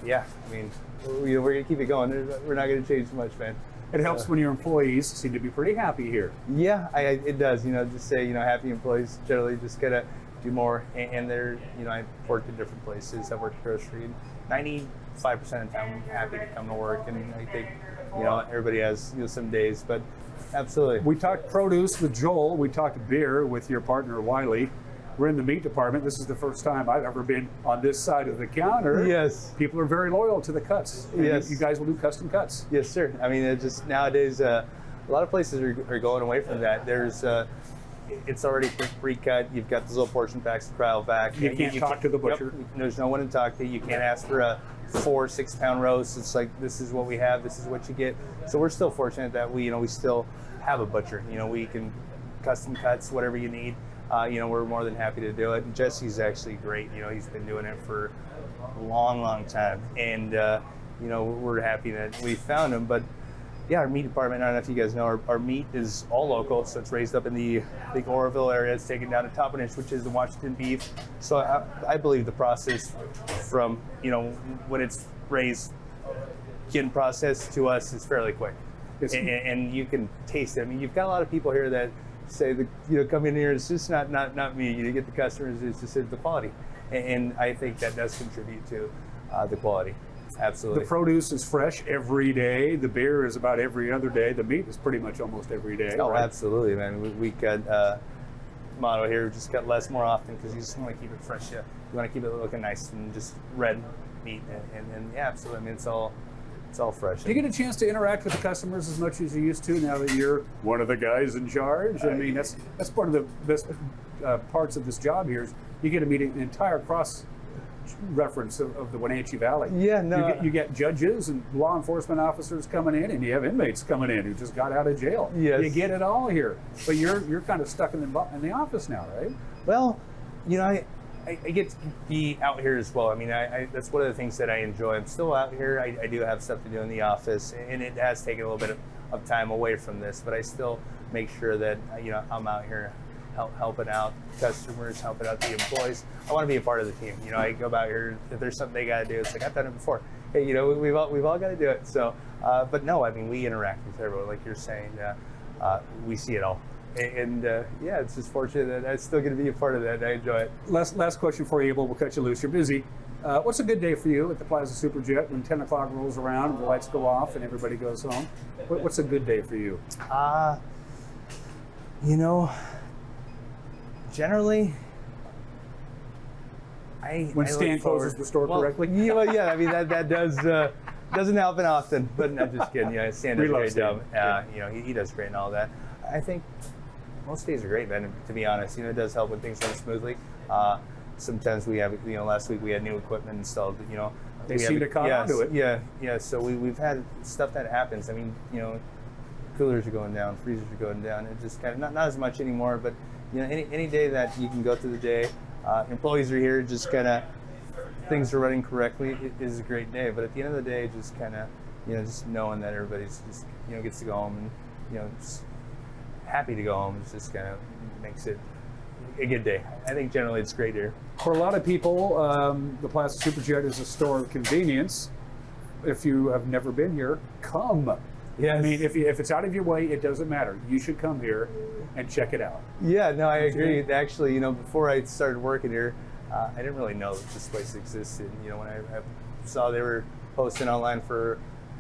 yeah, I mean, we're going to keep it going. We're not going to change much, man. It helps when your employees seem to be pretty happy here. Yeah, it does. You know, just say, you know, happy employees generally just gotta do more. And they're, you know, I've worked in different places. I've worked grocery, and 95% of the time I'm happy to come to work. And I think, you know, everybody has, you know, some days, but absolutely. We talked produce with Joel. We talked beer with your partner Wiley. We're in the meat department. This is the first time I've ever been on this side of the counter. Yes. People are very loyal to the cuts. And yes. You guys will do custom cuts. Yes, sir. I mean, it just nowadays, a lot of places are going away from that. There's, it's already pre-cut. You've got those little portion packs, cryo vac. You can't talk to the butcher. Yep, there's no one to talk to. You can't ask for a 4-6 pound roast. It's like, this is what we have. This is what you get. So we're still fortunate that we still have a butcher. You know, we can custom cuts, whatever you need. You know, we're more than happy to do it. And Jesse's actually great. You know, he's been doing it for a long time. And, you know, we're happy that we found him. But, yeah, our meat department, I don't know if you guys know, our meat is all local. So it's raised up in the Oroville area. It's taken down to Toppenish, which is the Washington beef. So I believe the process from, you know, when it's raised, getting processed to us is fairly quick. And you can taste it. I mean, you've got a lot of people here that say, come in here, it's just not me. You get the customers, it's just the quality. And I think that does contribute to the quality. Absolutely. The produce is fresh every day. The beer is about every other day. The meat is pretty much almost every day. Oh, right? Absolutely, man. We cut motto here, just cut less more often, because you just want to keep it fresh. You want to keep it looking nice and just red meat. And yeah, absolutely. I mean, it's all fresh. Do you get a chance to interact with the customers as much as you used to now that you're one of the guys in charge? I mean, that's part of the best parts of this job here is you get to meet an entire cross reference of the Wenatchee Valley. Yeah, no. You get judges and law enforcement officers coming in, and you have inmates coming in who just got out of jail. Yes. You get it all here. But you're kind of stuck in the office now, right? Well, you know, I get to be out here as well. I mean, that's one of the things that I enjoy. I'm still out here. I do have stuff to do in the office, and it has taken a little bit of time away from this, but I still make sure that, you know, I'm out here helping out customers, helping out the employees. I want to be a part of the team. You know, I go out here, if there's something they got to do, it's like, I've done it before. Hey, you know, we've all got to do it. So, but no, I mean, we interact with everyone, like you're saying. We see it all. And yeah, it's just fortunate that I'm still going to be a part of that, and I enjoy it. Last question for you, Abel. We'll cut you loose. You're busy. What's a good day for you at the Plaza Super Jet when 10 o'clock rolls around and the lights go off and everybody goes home? What's a good day for you? You know, generally, when Stan closes the store correctly? Yeah, I mean, that does doesn't happen often, but I'm just kidding. Yeah, Stan does a great job. You know, he does great and all that. I think most days are great, man, to be honest. You know, it does help when things run smoothly. Sometimes we have, you know, last week we had new equipment installed, you know. They seem to come onto it. Yeah, so we've had stuff that happens. I mean, you know, coolers are going down, freezers are going down. It just kind of, not as much anymore, but, you know, any day that you can go through the day, employees are here, just kind of, things are running correctly, it is a great day. But at the end of the day, just kind of, you know, just knowing that everybody's just, you know, gets to go home and, you know, just happy to go home, it just kind of makes it a good day. I think generally it's great here. For a lot of people, the Plaza Super Jet is a store of convenience. If you have never been here, come. Yes. I mean, if it's out of your way, it doesn't matter. You should come here and check it out. Yeah, no, I agree. Actually, you know, before I started working here, I didn't really know that this place existed. You know, when I saw they were posting online for,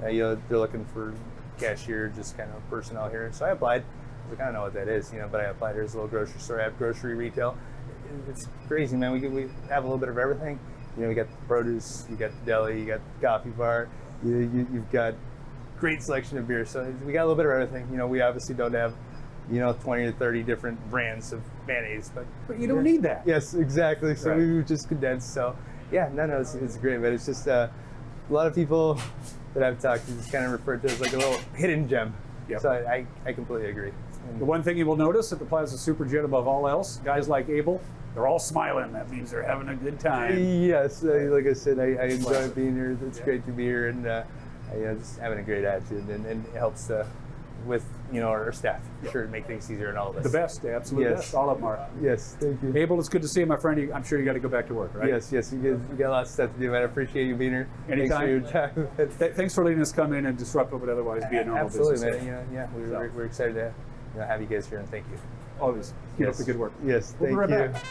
you know, they're looking for cashier, just kind of personnel here. So I applied. I was like, I don't know what that is, you know, but I applied. Here's a little grocery store. I have grocery retail. It's crazy, man. We have a little bit of everything. You know, we got the produce, you got the deli, you got the coffee bar, you've got great selection of beer. So we got a little bit of everything. You know, we obviously don't have, you know, 20 or 30 different brands of mayonnaise, but you don't need that. Yes, exactly. So we just condensed. So Yeah, no, it's great, but it's just a lot of people that I've talked to just kind of refer to it as like a little hidden gem. Yep. So I completely agree. The one thing you will notice at the Plaza Super Jet above all else, guys like Abel, they're all smiling. That means they're having a good time. Yes, like I said, I enjoy being here. It's great to be here, and just having a great attitude, and it helps with our staff. Sure, to make things easier and all of this. The best, absolute best. All of them are. Yes, thank you. Abel, it's good to see you, my friend. I'm sure you got to go back to work, right? Yes, you got a lot of stuff to do, man. I appreciate you being here. Anytime. Thanks for your time. Thanks for letting us come in and disrupt what would otherwise be a normal Absolutely, business. man. We're excited to have you guys here, and thank you. Always. Keep up the good work. Yes, We'll thank be you. right back.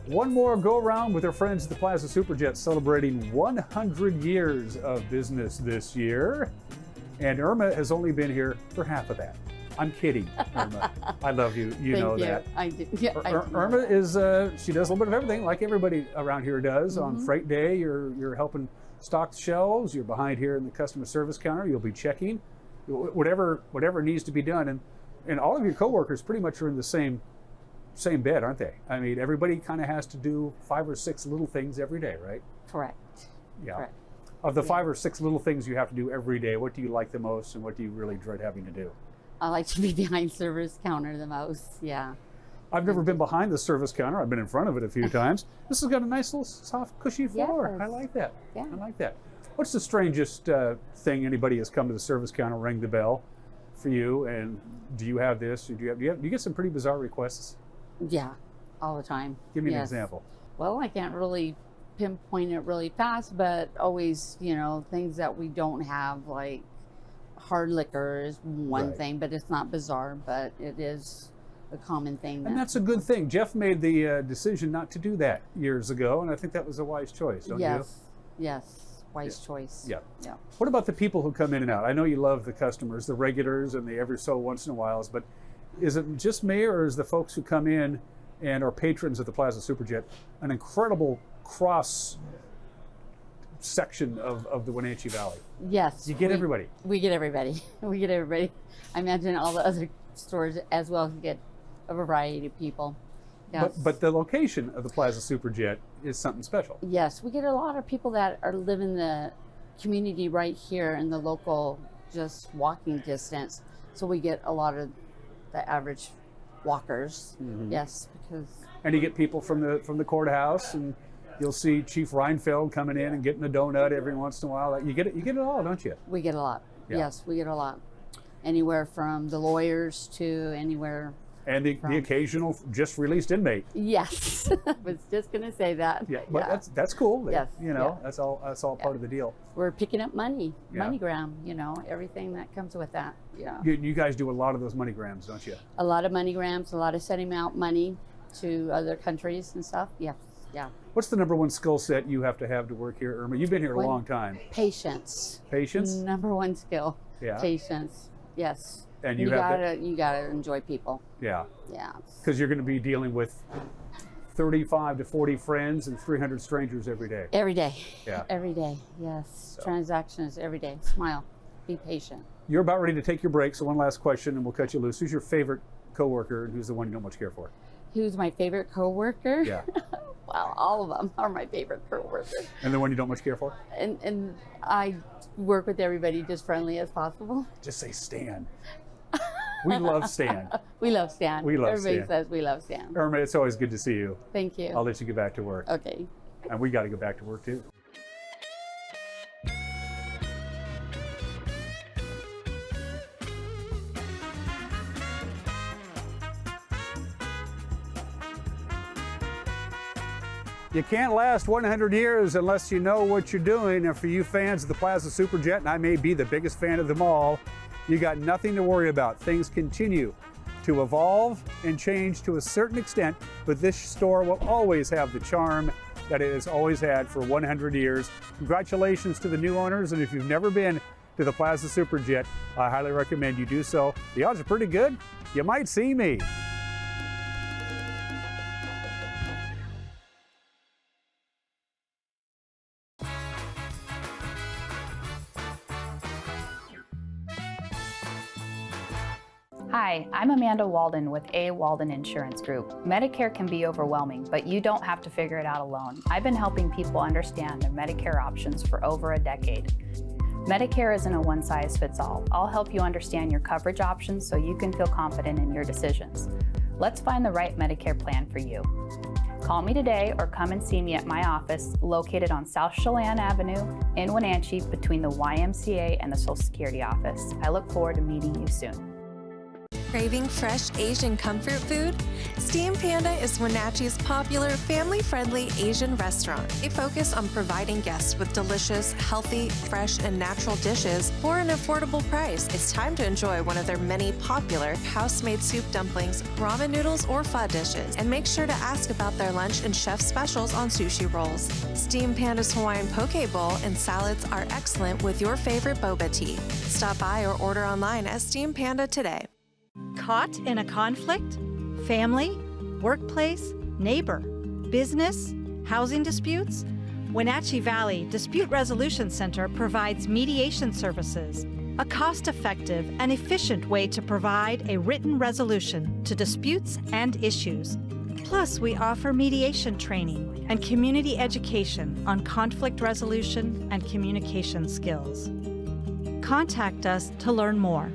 One more go-around with our friends at the Plaza Super Jet, celebrating 100 years of business this year. And Irma has only been here for half of that. I'm kidding, Irma. I love you. You know that. I do. Yeah, I do. Irma is, she does a little bit of everything, like everybody around here does. On freight day, you're helping stock the shelves. You're behind here in the customer service counter. You'll be checking whatever needs to be done. And all of your coworkers pretty much are in the same bed, aren't they? I mean, everybody kind of has to do 5 or 6 little things every day, right? Correct. Yeah. Correct. Of the 5 or 6 little things you have to do every day, what do you like the most, and what do you really dread having to do? I like to be behind service counter the most. Yeah. I've never been behind the service counter. I've been in front of it a few times. This has got a nice little soft, cushy floor. Yes. I like that. Yeah. I like that. What's the strangest thing anybody has come to the service counter, ring the bell for you, and do you have this? Or do you get some pretty bizarre requests? Yeah, all the time. Give me an Yes. example. Well, I can't really pinpoint it really fast, but always, things that we don't have, like hard liquor is one Right. thing, but it's not bizarre, but it is a common thing. And that's a good thing. Jeff made the decision not to do that years ago, and I think that was a wise choice, don't you? Yes, wise choice. Yeah. Yeah. What about the people who come in and out? I know you love the customers, the regulars, and the every so once in a whiles, but is it just me, or is the folks who come in and are patrons at the Plaza Super Jet an incredible cross section of the Wenatchee Valley? Yes. You get everybody. We get everybody. We get everybody. I imagine all the other stores as well get a variety of people. Yes. But the location of the Plaza Super Jet is something special. Yes, we get a lot of people that are live in the community right here in the local, just walking distance. So we get a lot of the average walkers. Yes, because. And you get people from the courthouse, and you'll see Chief Reinfeld coming in and getting a donut every once in a while. You get it all, don't you? We get a lot. Yeah. Yes, we get a lot. Anywhere from the lawyers to anywhere. And the occasional just released inmate. Yes, I was just going to say that. Yeah, but that's cool. Yes, That's all part of the deal. We're picking up money, Yeah. MoneyGram, everything that comes with that. Yeah. You guys do a lot of those MoneyGrams, don't you? A lot of MoneyGrams, a lot of sending out money to other countries and stuff. Yes, yeah. What's the number one skill set you have to work here, Irma? You've been here a long time. Patience. Patience? Number one skill. Yeah. Patience. Yes. And you have gotta enjoy people. Yeah. Yeah. Because you're going to be dealing with 35 to 40 friends and 300 strangers every day. Every day. Yeah. Every day. Yes. Transactions every day. Smile. Be patient. You're about ready to take your break, so one last question and we'll cut you loose. Who's your favorite coworker and who's the one you don't much care for? Who's my favorite coworker? Yeah. Wow, all of them are my favorite coworkers. And the one you don't much care for? And I work with everybody just friendly as possible. Just say Stan. We love Stan. We love Stan. We love Everybody Stan. says we love Stan. Irma, it's always good to see you. Thank you. I'll let you get back to work. Okay. And we got to go back to work too. You can't last 100 years unless you know what you're doing. And for you fans of the Plaza Super Jet, and I may be the biggest fan of them all, you got nothing to worry about. Things continue to evolve and change to a certain extent, but this store will always have the charm that it has always had for 100 years. Congratulations to the new owners, and if you've never been to the Plaza Super Jet, I highly recommend you do so. The odds are pretty good. You might see me. Hi, I'm Amanda Walden with A. Walden Insurance Group. Medicare can be overwhelming, but you don't have to figure it out alone. I've been helping people understand their Medicare options for over a decade. Medicare isn't a one-size-fits-all. I'll help you understand your coverage options so you can feel confident in your decisions. Let's find the right Medicare plan for you. Call me today or come and see me at my office located on South Chelan Avenue in Wenatchee between the YMCA and the Social Security office. I look forward to meeting you soon. Craving fresh Asian comfort food? Steam Panda is Wenatchee's popular family-friendly Asian restaurant. They focus on providing guests with delicious, healthy, fresh, and natural dishes for an affordable price. It's time to enjoy one of their many popular house-made soup dumplings, ramen noodles, or pho dishes. And make sure to ask about their lunch and chef specials on sushi rolls. Steam Panda's Hawaiian poke bowl and salads are excellent with your favorite boba tea. Stop by or order online at Steam Panda today. Caught in a conflict? Family, workplace, neighbor, business, housing disputes? Wenatchee Valley Dispute Resolution Center provides mediation services, a cost-effective and efficient way to provide a written resolution to disputes and issues. Plus, we offer mediation training and community education on conflict resolution and communication skills. Contact us to learn more.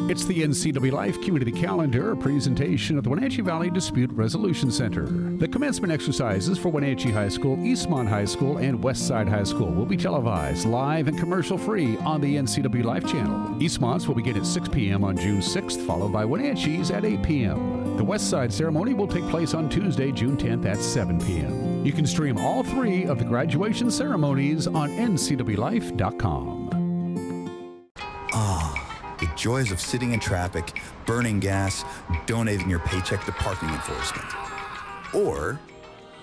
It's the NCWLIFE Community Calendar, a presentation of the Wenatchee Valley Dispute Resolution Center. The commencement exercises for Wenatchee High School, Eastmont High School, and Westside High School will be televised live and commercial-free on the NCWLIFE channel. Eastmont's will begin at 6 p.m. on June 6th, followed by Wenatchee's at 8 p.m. The Westside ceremony will take place on Tuesday, June 10th at 7 p.m. You can stream all three of the graduation ceremonies on NCWLIFE.com. The joys of sitting in traffic, burning gas, donating your paycheck to parking enforcement. Or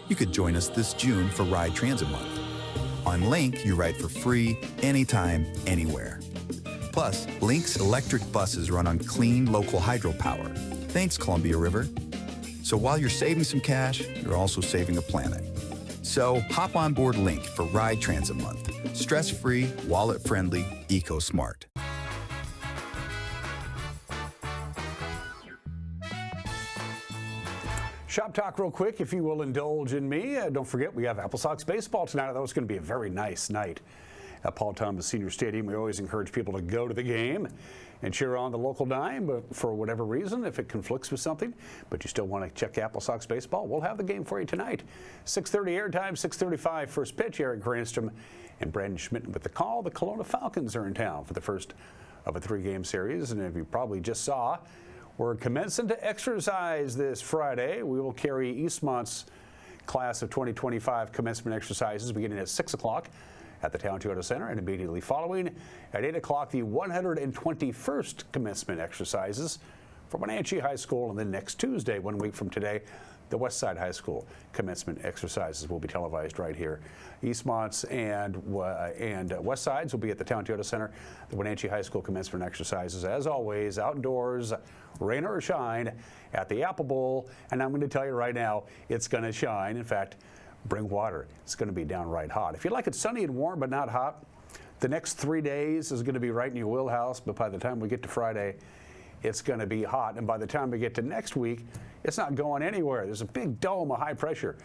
you could join us this June for Ride Transit Month. On Link, you ride for free, anytime, anywhere. Plus, Link's electric buses run on clean local hydropower. Thanks, Columbia River. So while you're saving some cash, you're also saving a planet. So hop on board Link for Ride Transit Month. Stress-free, wallet-friendly, eco-smart. Shop talk real quick, if you will indulge in me. Don't forget, we have Apple Sox baseball tonight. I thought it was going to be a very nice night at Paul Thomas Senior Stadium. We always encourage people to go to the game and cheer on the local dime, but for whatever reason, if it conflicts with something, but you still want to check Apple Sox baseball, we'll have the game for you tonight. 6:30 airtime, 6:35 first pitch. Eric Granstrom and Brandon Schmidt with the call. The Kelowna Falcons are in town for the first of a 3-game series, and if you probably just saw, we're commencing to exercise this Friday. We will carry Eastmont's class of 2025 commencement exercises beginning at 6 o'clock at the Town Toyota Center, and immediately following at 8 o'clock the 121st commencement exercises for Wenatchee High School, and then next Tuesday, 1 week from today, the Westside High School commencement exercises will be televised right here. Eastmont's and Westside's will be at the Town Toyota Center. The Wenatchee High School commencement exercises, as always, outdoors, rain or shine, at the Apple Bowl. And I'm going to tell you right now, it's going to shine. In fact, bring water. It's going to be downright hot. If you like it sunny and warm but not hot, the next 3 days is going to be right in your wheelhouse. But by the time we get to Friday, it's going to be hot. And by the time we get to next week, it's not going anywhere. There's a big dome of high pressure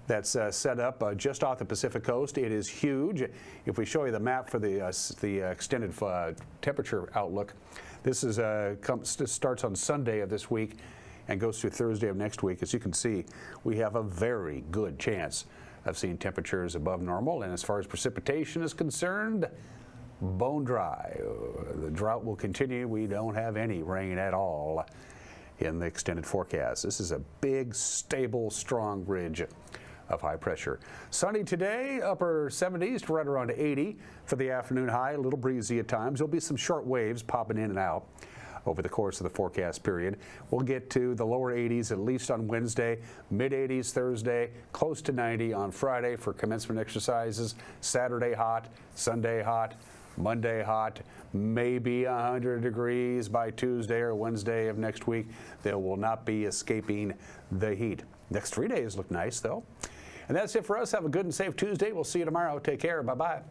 that's set up just off the Pacific coast. It is huge. If we show you the map for the extended temperature outlook, this starts on Sunday of this week and goes through Thursday of next week. As you can see, we have a very good chance of seeing temperatures above normal. And as far as precipitation is concerned, bone dry. The drought will continue. We don't have any rain at all in the extended forecast. This is a big, stable, strong ridge of high pressure. Sunny today, upper 70s to right around 80 for the afternoon high, a little breezy at times. There'll be some short waves popping in and out over the course of the forecast period. We'll get to the lower 80s at least on Wednesday, mid 80s Thursday, close to 90 on Friday for commencement exercises. Saturday hot, Sunday hot, Monday hot, maybe 100 degrees by Tuesday or Wednesday of next week. They will not be escaping the heat. Next 3 days look nice, though. And that's it for us. Have a good and safe Tuesday. We'll see you tomorrow. Take care. Bye-bye.